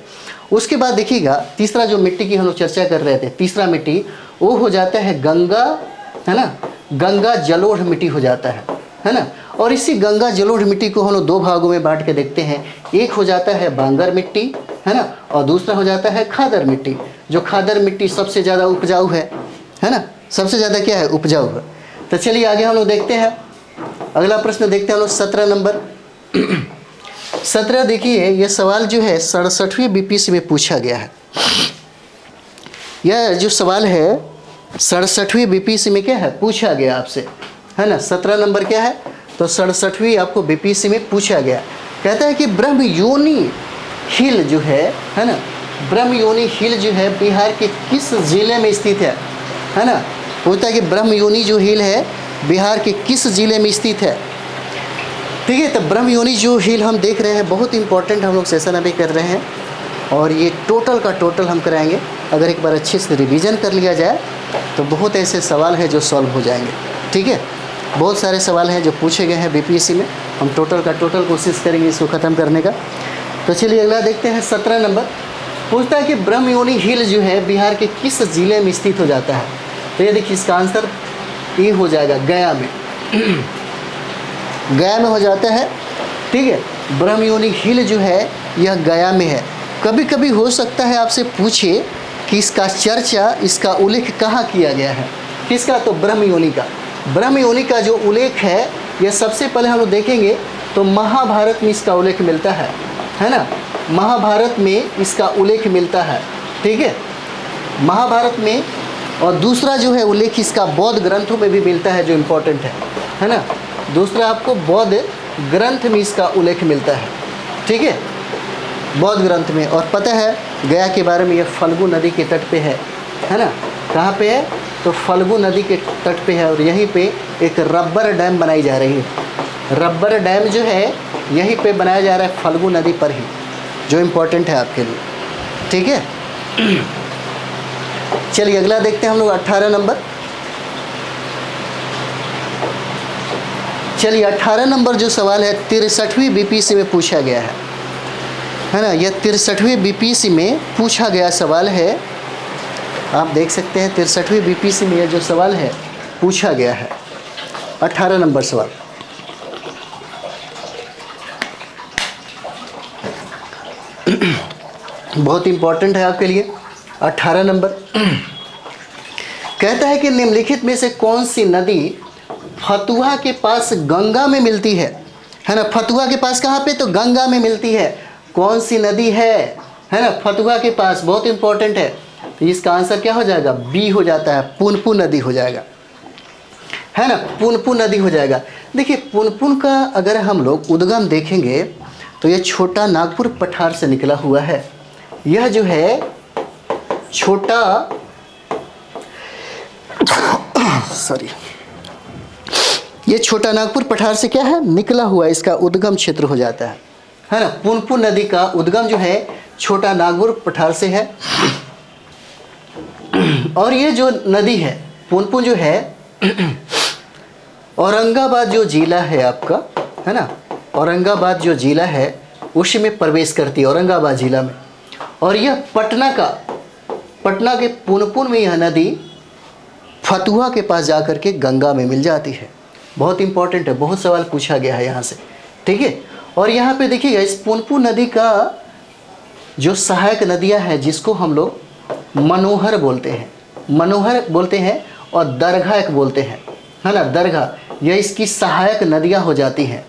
उसके बाद देखिएगा तीसरा जो मिट्टी की हम लोग चर्चा कर रहे थे, तीसरा मिट्टी वो हो जाता है गंगा, है ना, गंगा जलोढ़ मिट्टी हो जाता है ना। और इसी गंगा जलोढ़ मिट्टी को हम लोग 2 भागों में बांट के देखते हैं। एक हो जाता है बांगर मिट्टी, है ना, और दूसरा हो जाता है खादर मिट्टी। जो खादर मिट्टी सबसे ज़्यादा उपजाऊ है ना, सबसे ज़्यादा क्या है, उपजाऊ है। तो चलिए आगे हम लोग देखते हैं, अगला प्रश्न देखते हैं हम लोग 17 नंबर। 17 देखिए, यह सवाल जो है 67वीं बीपीएससी में पूछा गया है। यह जो सवाल है 67वीं बीपीएससी में क्या है, पूछा गया आपसे, है ना। 17 नंबर क्या है, तो 67वीं आपको बीपीएससी में पूछा गया। कहता है कि ब्रह्मयोनी हिल जो है ना, ब्रह्मयोनी हिल जो है बिहार के किस जिले में स्थित है ना। पूछता है कि ब्रह्मयोनी जो हिल है बिहार के किस जिले में स्थित है। ठीक है, तो ब्रह्मयोनी जो हिल हम देख रहे हैं, बहुत इंपॉर्टेंट हम लोग सेशन अभी कर रहे हैं, और ये टोटल का टोटल हम कराएंगे। अगर एक बार अच्छे से रिवीजन कर लिया जाए तो बहुत ऐसे सवाल हैं जो सॉल्व हो जाएंगे। ठीक है, बहुत सारे सवाल हैं जो पूछे गए हैं बीपीएससी में, हम टोटल का टोटल कोशिश करेंगे इसको ख़त्म करने का। तो चलिए अगला देखते हैं 17 नंबर। पूछता है कि ब्रह्मयोनी हिल जो है बिहार के किस जिले में स्थित हो जाता है। तो ये देखिए इसका आंसर ये हो जाएगा गया में, गया में हो जाता है। ठीक है, ब्रह्मयोनी हिल जो है यह गया में है। कभी कभी हो सकता है आपसे पूछे कि इसका चर्चा, इसका उल्लेख कहाँ किया गया है, किसका, तो ब्रह्मयोनी का। ब्रह्मयोनी का जो उल्लेख है यह सबसे पहले हम लोग देखेंगे तो महाभारत में इसका उल्लेख मिलता है ना। महाभारत में इसका उल्लेख मिलता है। ठीक है, महाभारत में। और दूसरा जो है उल्लेख इसका बौद्ध ग्रंथों में भी मिलता है, जो इम्पोर्टेंट है ना। दूसरा आपको बौद्ध ग्रंथ में इसका उल्लेख मिलता है। ठीक है, बौद्ध ग्रंथ में। और पता है गया के बारे में, यह फल्गु नदी के तट पे है ना। कहाँ पे है, तो फल्गु नदी के तट पे है, और यहीं पे एक रबर डैम बनाई जा रही है। रबर डैम जो है यहीं पे बनाया जा रहा है, फल्गु नदी पर ही, जो इम्पोर्टेंट है आपके लिए। ठीक है, चलिए अगला देखते हैं हम लोग 18 नंबर। चलिए 18 नंबर जो सवाल है 63वीं बीपीएससी में पूछा गया है ना। यह 63वीं बीपीएससी में पूछा गया सवाल है। आप देख सकते हैं 63वीं बीपीएससी में यह जो सवाल है पूछा गया है, 18 नंबर सवाल। बहुत इंपॉर्टेंट है आपके लिए 18 नंबर। कहता है कि निम्नलिखित में से कौन सी नदी फतुहा के पास गंगा में मिलती है ना। फतुहा के पास कहाँ पे, तो गंगा में मिलती है। कौन सी नदी है ना, फतुहा के पास, बहुत इंपॉर्टेंट है। तो इसका आंसर क्या हो जाएगा, बी हो जाता है, पुनपुन नदी हो जाएगा, है ना। पुनपुन नदी हो जाएगा। देखिए पुनपुन का अगर हम लोग उद्गम देखेंगे तो ये छोटा नागपुर पठार से निकला हुआ है। यह जो है छोटा सॉरी, ये छोटा नागपुर पठार से क्या है निकला हुआ इसका उद्गम क्षेत्र हो जाता है ना। पुनपुन नदी का उद्गम जो है छोटा नागपुर पठार से है। और ये जो नदी है पुनपुन जो है औरंगाबाद जो जिला है आपका, है ना, औरंगाबाद जो जिला है उसी में प्रवेश करती है, औरंगाबाद जिला में। और यह पटना के पुनपुन में यह नदी फतुहा के पास जाकर के गंगा में मिल जाती है। बहुत इंपॉर्टेंट है, बहुत सवाल पूछा गया है यहाँ से, ठीक है। और यहाँ पे देखिएगा इस पुनपुन नदी का जो सहायक नदियाँ हैं जिसको हम लोग मनोहर बोलते हैं और दरगाह एक बोलते हैं, है ना, दरगाह, यह इसकी सहायक नदियाँ हो जाती हैं।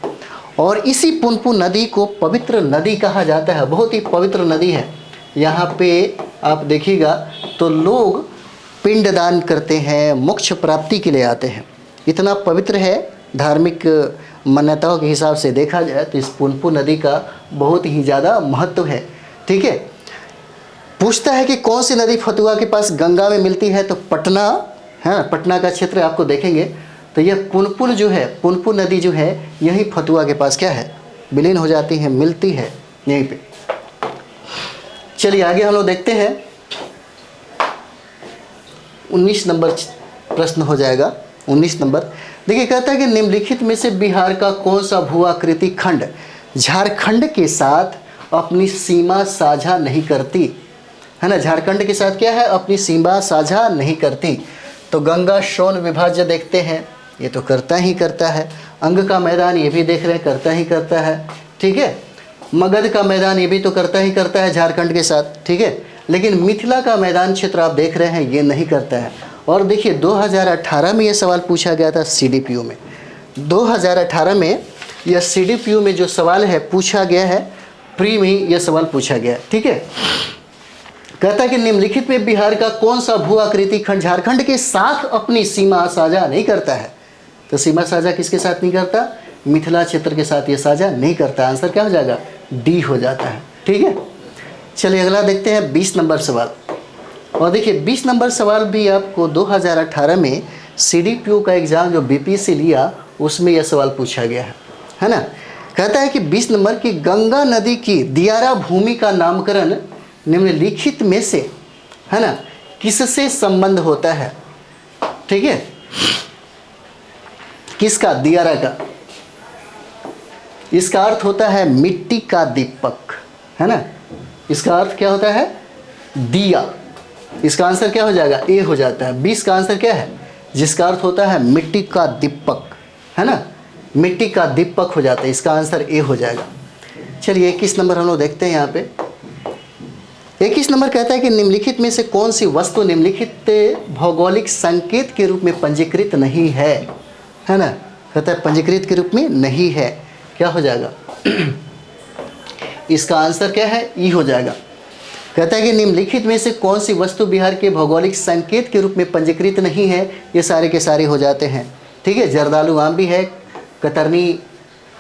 और इसी पुनपुन नदी को पवित्र नदी कहा जाता है, बहुत ही पवित्र नदी है। यहाँ पे आप देखिएगा तो लोग पिंडदान करते हैं, मोक्ष प्राप्ति के लिए आते हैं, इतना पवित्र है। धार्मिक मान्यताओं के हिसाब से देखा जाए तो इस पुनपुन नदी का बहुत ही ज़्यादा महत्व है, ठीक है। पूछता है कि कौन सी नदी फतुहा के पास गंगा में मिलती है, तो पटना है, पटना का क्षेत्र आपको देखेंगे तो यह पुनपुन जो है, पुनपुन नदी जो है यही फतुहा के पास क्या है विलीन हो जाती है, मिलती है यहीं पे। चलिए आगे हम लोग देखते हैं 19 नंबर प्रश्न हो जाएगा। 19 नंबर देखिए, कहता है कि निम्नलिखित में से बिहार का कौन सा भू-आकृति खंड झारखंड के साथ अपनी सीमा साझा नहीं करती, है ना, झारखंड के साथ क्या है अपनी सीमा साझा नहीं करती। तो गंगा सोन विभाज्य देखते हैं, ये तो करता ही करता है। अंग का मैदान ये भी देख रहे हैं, करता ही करता है, ठीक है। मगध का मैदान ये भी तो करता ही करता है झारखंड के साथ, ठीक है। लेकिन मिथिला का मैदान क्षेत्र आप देख रहे हैं ये नहीं करता है। और देखिए 2018 में ये सवाल पूछा गया था CDPO में, 2018 में यह CDPO में जो सवाल है पूछा गया है, प्री में यह सवाल पूछा गया है, ठीक है। कहता है कि निम्नलिखित में बिहार का कौन सा भू आकृति खंड झारखंड के साथ अपनी सीमा साझा नहीं करता है। तो सीमा साझा किसके साथ नहीं करता, मिथिला क्षेत्र के साथ ये साझा नहीं करता। आंसर क्या हो जाएगा D हो जाता है, ठीक है। चलिए अगला देखते हैं 20 नंबर सवाल। और देखिए 20 नंबर सवाल भी आपको 2018 में CDPO का एग्ज़ाम जो BPSC लिया उसमें यह सवाल पूछा गया है ना। कहता है कि 20 नंबर की गंगा नदी की दियारा भूमि का नामकरण निम्नलिखित में से, है ना, किससे संबंध होता है, ठीक है। किसका, दियारा का। इसका अर्थ होता है मिट्टी का दीपक, है ना, इसका अर्थ क्या होता है दिया। इसका आंसर क्या हो जाएगा ए हो जाता है। 20 का आंसर क्या है जिसका अर्थ होता है मिट्टी का दीपक, है ना, मिट्टी का दीपक हो जाता है, इसका आंसर ए हो जाएगा। चलिए 21 नंबर हम लोग देखते हैं यहाँ पे। 21 नंबर कहता है कि निम्नलिखित में से कौन सी वस्तु निम्नलिखित भौगोलिक संकेत के रूप में पंजीकृत नहीं है ना। कहता है पंजीकृत के रूप में नहीं है, क्या हो जाएगा इसका आंसर क्या है ई हो जाएगा। कहता है कि निम्नलिखित में से कौन सी वस्तु बिहार के भौगोलिक संकेत के रूप में पंजीकृत नहीं है, ये सारे के सारे हो जाते हैं, ठीक है। जर्दालू आम भी है, कतरनी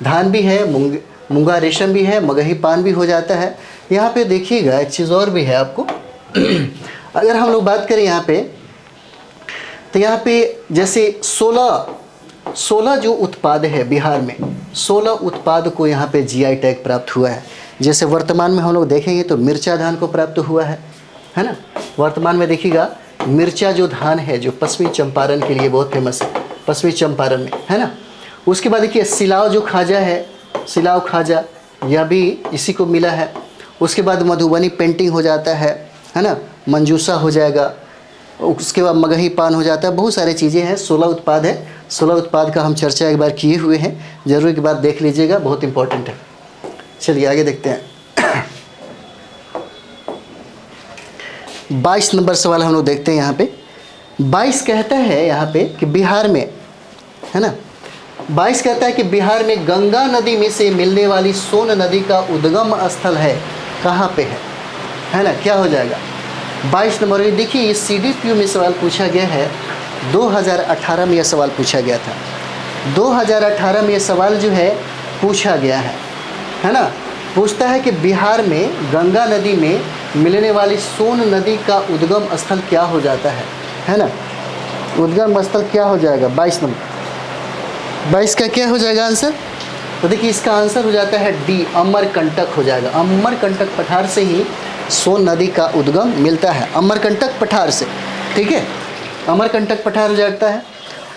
धान भी है, मूंगा रेशम भी है, मगही पान भी हो जाता है। यहाँ पे देखिएगा एक चीज़ और भी है आपको अगर हम लोग बात करें यहाँ पे तो यहाँ पे जैसे 16 जो उत्पाद है बिहार में, 16 उत्पाद को यहाँ पे GI टैग प्राप्त हुआ है। जैसे वर्तमान में हम लोग देखेंगे तो मिर्चा धान को प्राप्त हुआ है ना। वर्तमान में देखिएगा मिर्चा जो धान है जो पश्चिमी चंपारण के लिए बहुत फेमस है, पश्चिमी चंपारण में, है ना। उसके बाद देखिए सिलाव जो खाजा है, सिलाव खाजा यह भी इसी को मिला है। उसके बाद मधुबनी पेंटिंग हो जाता है ना, मंजूसा हो जाएगा, उसके बाद मगही पान हो जाता है, बहुत सारी चीज़ें हैं। 16 उत्पाद है, 16 उत्पाद का हम चर्चा एक बार किए हुए हैं, जरूर एक बार देख लीजिएगा, बहुत इंपॉर्टेंट है। चलिए आगे देखते हैं 22 नंबर सवाल हम लोग देखते हैं यहाँ पे। 22 कहता है यहाँ पे कि बिहार में, है ना, 22 कहता है कि बिहार में गंगा नदी में से मिलने वाली सोन नदी का उद्गम स्थल है, कहाँ पे है ना, क्या हो जाएगा 22 नंबर। ये देखिए ये CDPO में सवाल पूछा गया है, 2018 में यह सवाल पूछा गया था। 2018 में यह सवाल जो है पूछा गया है ना। पूछता है कि बिहार में गंगा नदी में मिलने वाली सोन नदी का उद्गम स्थल क्या हो जाता है ना। उद्गम स्थल क्या हो जाएगा 22 नंबर, 22 का क्या हो जाएगा आंसर। तो देखिए इसका आंसर हो जाता है डी, अमरकंटक हो जाएगा। अमरकंटक पठार से ही सोन नदी का उद्गम मिलता है, अमरकंटक पठार से, ठीक है, अमरकंटक पठार हो जाता है।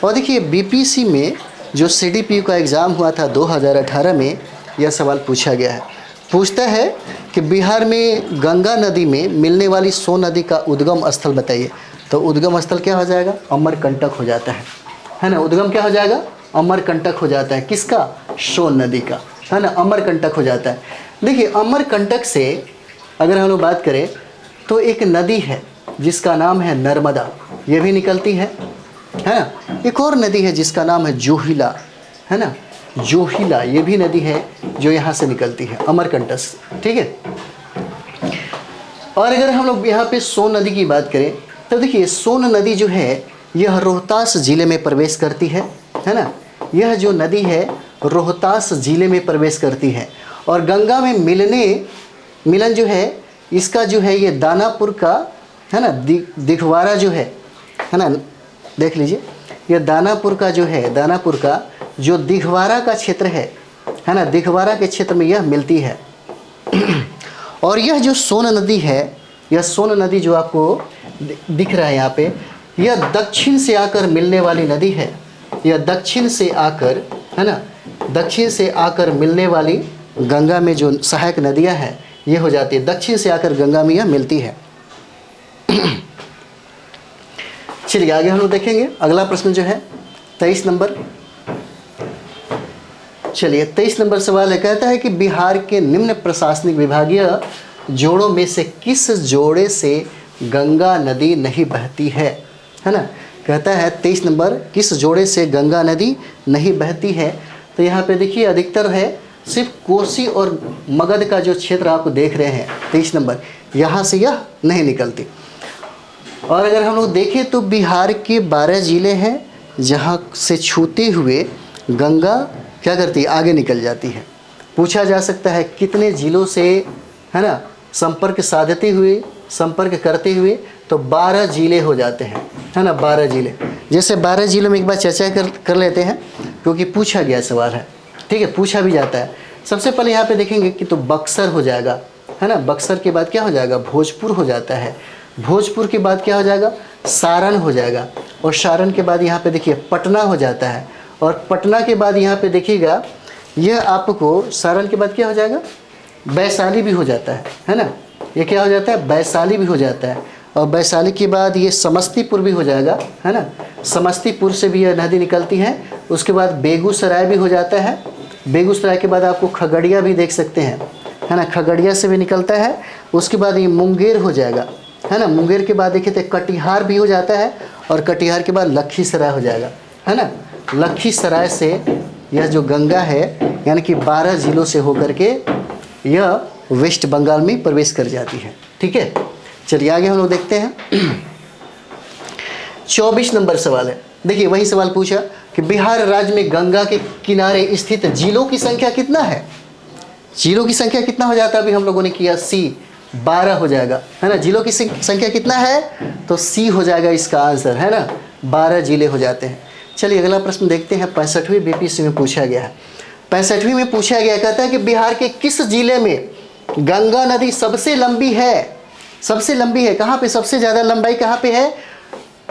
और देखिए बीपीसी में जो सीडीपीयू का एग्ज़ाम हुआ था 2018 में, यह सवाल पूछा गया है। पूछता है कि बिहार में गंगा नदी में मिलने वाली सोन नदी का उद्गम स्थल बताइए। तो उद्गम स्थल क्या हो जाएगा, अमरकंटक हो जाता है ना। उद्गम क्या हो जाएगा, अमरकंटक हो जाता है, किसका, सोन नदी का, है ना, अमरकंटक हो जाता है। देखिए अमरकंटक से अगर हम लोग बात करें तो एक नदी है जिसका नाम है नर्मदा, ये भी निकलती है ना। एक और नदी है जिसका नाम है जोहिला, है ना, जोहिला, ये भी नदी है जो यहाँ से निकलती है अमरकंटक से, ठीक है। और अगर हम लोग यहाँ पे सोन नदी की बात करें तो देखिए सोन नदी जो है यह रोहतास ज़िले में प्रवेश करती है ना। यह जो नदी है रोहतास ज़िले में प्रवेश करती है। और गंगा में मिलन जो है इसका जो है ये दानापुर का, है ना, दिघवारा जो है ना, देख लीजिए ये दानापुर का जो है, दानापुर का जो दिघवारा का क्षेत्र है ना, दिघवारा के क्षेत्र में यह मिलती है। और यह जो सोन नदी है, यह सोन नदी जो आपको दिख रहा है यहाँ पे, यह दक्षिण से आकर मिलने वाली नदी है। यह दक्षिण से आकर, है ना, दक्षिण से आकर मिलने वाली गंगा में जो सहायक नदियाँ हैं ये हो जाती है, दक्षिण से आकर गंगा में यह मिलती है। चलिए आगे हम लोग देखेंगे अगला प्रश्न जो है 23 नंबर। चलिए 23 नंबर सवाल है, कहता है कि बिहार के निम्न प्रशासनिक विभागीय जोड़ों में से किस जोड़े से गंगा नदी नहीं बहती है ना। कहता है 23 नंबर, किस जोड़े से गंगा नदी नहीं बहती है। तो यहाँ पे देखिए अधिकतर है सिर्फ कोसी और मगध का जो क्षेत्र आप देख रहे हैं 23 नंबर, यहाँ से यह नहीं निकलती। और अगर हम लोग देखें तो बिहार के 12 ज़िले हैं जहाँ से छूते हुए गंगा क्या करती है, आगे निकल जाती है। पूछा जा सकता है कितने ज़िलों से, है ना, संपर्क साधते हुए, संपर्क करते हुए, तो 12 ज़िले हो जाते हैं, है ना, 12 ज़िले। जैसे 12 ज़िलों में एक बार चर्चा कर लेते हैं क्योंकि पूछा गया सवाल है, ठीक है, पूछा भी जाता है। सबसे पहले यहाँ पे देखेंगे कि तो बक्सर हो जाएगा, है ना, बक्सर के बाद क्या हो जाएगा, भोजपुर हो जाता है। भोजपुर के बाद क्या हो जाएगा, सारण हो जाएगा। और सारण के बाद यहाँ पे देखिए पटना हो जाता है। और पटना के बाद यहाँ पे देखिएगा यह आपको सारण के बाद क्या हो जाएगा, वैशाली भी हो जाता है ना, ये क्या हो जाता है, वैशाली भी हो जाता है। और वैशाली के बाद ये समस्तीपुर भी हो जाएगा, है ना, समस्तीपुर से भी यह नदी निकलती है। उसके बाद बेगूसराय भी हो जाता है। बेगूसराय के बाद आपको खगड़िया भी देख सकते हैं, है ना, खगड़िया से भी निकलता है। उसके बाद ये मुंगेर हो जाएगा, है ना, मुंगेर के बाद देखिए तो कटिहार भी हो जाता है। और कटिहार के बाद लखीसराय हो जाएगा, है ना। लखीसराय से यह जो गंगा है यानी कि 12 ज़िलों से होकर के यह वेस्ट बंगाल में प्रवेश कर जाती है, ठीक है। चलिए आगे हम लोग देखते हैं 24 नंबर सवाल है। देखिए वही सवाल पूछा कि बिहार राज्य में गंगा के किनारे स्थित जिलों की संख्या कितना है। जिलों की संख्या कितना हो जाता है, अभी हम लोगों ने किया सी, 12 हो जाएगा, है ना। जिलों की संख्या कितना है, तो सी हो जाएगा इसका आंसर, है ना, 12 जिले हो जाते हैं। चलिए अगला प्रश्न देखते हैं, 65वीं बीपीसी में पूछा गया है। 65वीं में पूछा गया, कहता है कि बिहार के किस जिले में गंगा नदी सबसे लंबी है। सबसे लंबी है कहाँ पे, सबसे ज़्यादा लंबाई कहाँ पे है,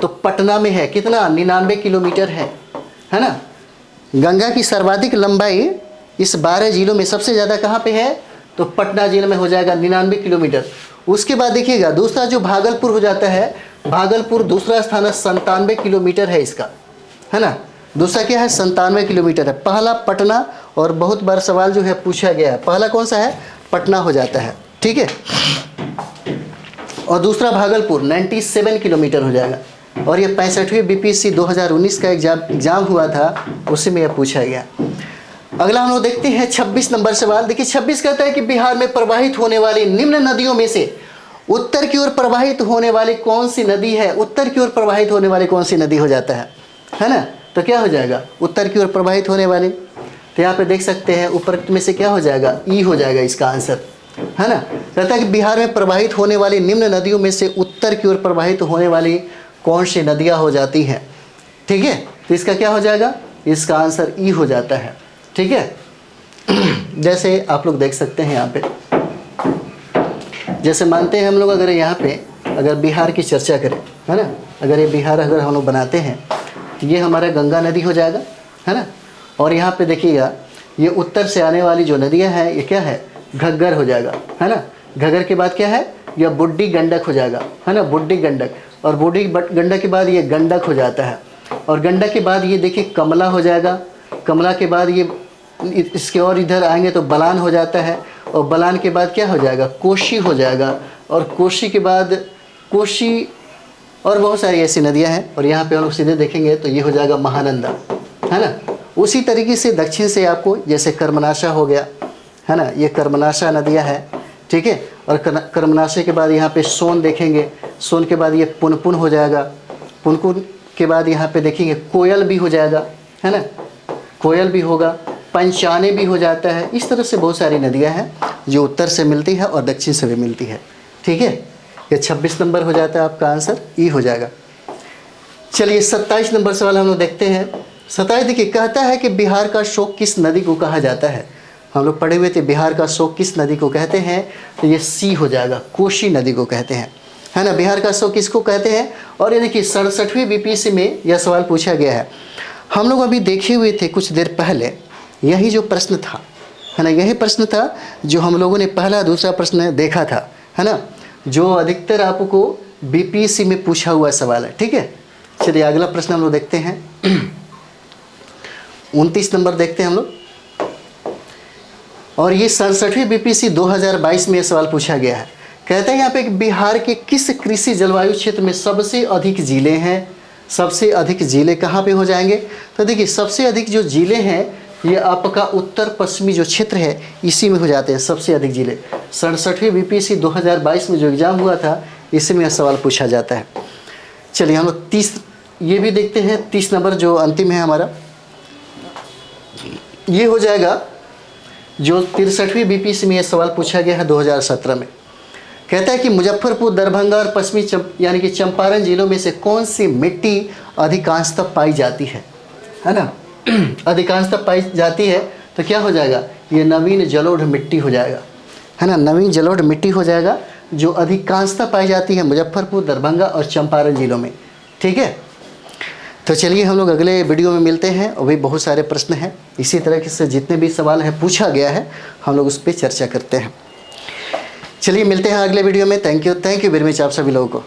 तो पटना में है। कितना, 99 किलोमीटर है ना। गंगा की सर्वाधिक लंबाई इस 12 जिलों में सबसे ज़्यादा कहाँ पे है, तो पटना जिले में हो जाएगा 99 किलोमीटर। उसके बाद देखिएगा दूसरा जो भागलपुर हो जाता है, भागलपुर दूसरा स्थान है, 97 किलोमीटर है इसका, है ना। दूसरा क्या है, 97 किलोमीटर है। पहला पटना, और बहुत बार सवाल जो है पूछा गया है, पहला कौन सा है, पटना हो जाता है, ठीक है। और दूसरा भागलपुर 97 किलोमीटर हो जाएगा। और ये 65वीं बीपीएससी 2019 का एग्जाम हुआ था, उसी में यह पूछा गया। अगला हम लोग देखते हैं 26 नंबर सवाल। देखिए 26 कहता है कि बिहार में प्रवाहित होने वाली निम्न नदियों में से उत्तर की ओर प्रवाहित होने वाली कौन सी नदी है। उत्तर की ओर प्रवाहित होने वाली कौन सी नदी हो जाता है ना। तो क्या हो जाएगा, उत्तर की ओर प्रवाहित होने वाली, तो यहाँ पे देख सकते हैं ऊपर में से क्या हो जाएगा, ई हो जाएगा इसका आंसर, है ना। कहता है कि बिहार में प्रवाहित होने वाली निम्न नदियों में से उत्तर की ओर प्रवाहित होने वाली कौन सी नदियाँ हो जाती हैं। ठीक है, तो इसका क्या हो जाएगा, इसका आंसर ई हो जाता है। ठीक है, जैसे आप लोग देख सकते हैं यहाँ पे, जैसे मानते हैं हम लोग अगर यहाँ पे अगर बिहार की चर्चा करें, है ना, अगर ये बिहार अगर हम लोग बनाते हैं तो ये हमारा गंगा नदी हो जाएगा, है ना। और यहाँ पे देखिएगा ये उत्तर से आने वाली जो नदियाँ हैं ये क्या है, घग्गर हो जाएगा, है ना। घग्गर के बाद क्या है, यह बुड्ढी गंडक हो जाएगा, है ना, बुड्ढी गंडक। और बुड्ढी गंडक के बाद ये गंडक हो जाता है। और गंडक के बाद ये देखिए कमला हो जाएगा। कमला के बाद ये इसके और इधर आएंगे तो बलान हो जाता है। और बलान के बाद क्या हो जाएगा, कोशी हो जाएगा। और कोशी के बाद कोशी और बहुत सारी ऐसी नदियां हैं। और यहाँ पे हम लोग सीधे देखेंगे तो ये हो जाएगा महानंदा, है ना। उसी तरीके से दक्षिण से आपको जैसे कर्मनाशा हो गया, है ना, ये कर्मनाशा नदियाँ है। ठीक है, और कर्मनाशा के बाद यहाँ पे सोन देखेंगे। सोन के बाद ये पुनपुन हो जाएगा। पुनपुन के बाद यहाँ पे देखेंगे कोयल भी हो जाएगा, है ना, कोयल भी होगा। पंचाने भी हो जाता है। इस तरह से बहुत सारी नदियाँ हैं जो उत्तर से मिलती है और दक्षिण से भी मिलती है। ठीक है, ये 26 नंबर हो जाता है, आपका आंसर ई हो जाएगा। चलिए 27 नंबर सवाल हम लोग देखते हैं। 27 देखिए, कहता है कि बिहार का शोक किस नदी को कहा जाता है। हम लोग पढ़े हुए थे बिहार का शोक किस नदी को कहते हैं, तो ये सी हो जाएगा, कोशी नदी को कहते हैं, है ना। बिहार का शोक किसको कहते हैं। और ये देखिए 67वीं बीपीएससी में यह सवाल पूछा गया है। हम लोग अभी देखे हुए थे कुछ देर पहले, यही जो प्रश्न था, है ना, यही प्रश्न था जो हम लोगों ने पहला दूसरा प्रश्न देखा था, है ना, जो अधिकतर आपको बीपीएससी में पूछा हुआ सवाल है। ठीक है, चलिए अगला प्रश्न हम लोग देखते हैं। 29 नंबर देखते हैं हम लोग। और ये 67वीं बीपीएससी 2022 में यह सवाल पूछा गया है। कहते हैं यहाँ पे कि बिहार के किस कृषि जलवायु क्षेत्र में सबसे अधिक जिले हैं। सबसे अधिक जिले कहाँ पे हो जाएंगे, तो देखिए सबसे अधिक जो जिले हैं ये आपका उत्तर पश्चिमी जो क्षेत्र है इसी में हो जाते हैं सबसे अधिक जिले। 67वीं बीपीएससी 2022 में जो एग्ज़ाम हुआ था इसी में यह सवाल पूछा जाता है। चलिए हम लोग 30 ये भी देखते हैं। 30 नंबर जो अंतिम है हमारा, ये हो जाएगा जो 63वीं बीपीएससी में यह सवाल पूछा गया है 2017 में। कहता है कि मुजफ्फरपुर, दरभंगा और पश्चिमी यानी कि चंपारण जिलों में से कौन सी मिट्टी अधिकांशतः पाई जाती है ना। अधिकांशतः पाई जाती है तो क्या हो जाएगा, ये नवीन जलोढ़ मिट्टी हो जाएगा, है ना, नवीन जलोढ़ मिट्टी हो जाएगा जो अधिकांशतः पाई जाती है मुजफ्फरपुर, दरभंगा और चंपारण जिलों में। ठीक है, तो चलिए हम लोग अगले वीडियो में मिलते हैं। और भी बहुत सारे प्रश्न हैं, इसी तरह से जितने भी सवाल हैं पूछा गया है हम लोग उस पर चर्चा करते हैं। चलिए मिलते हैं अगले वीडियो में। थैंक यू वेरी मच आप सभी लोगों को।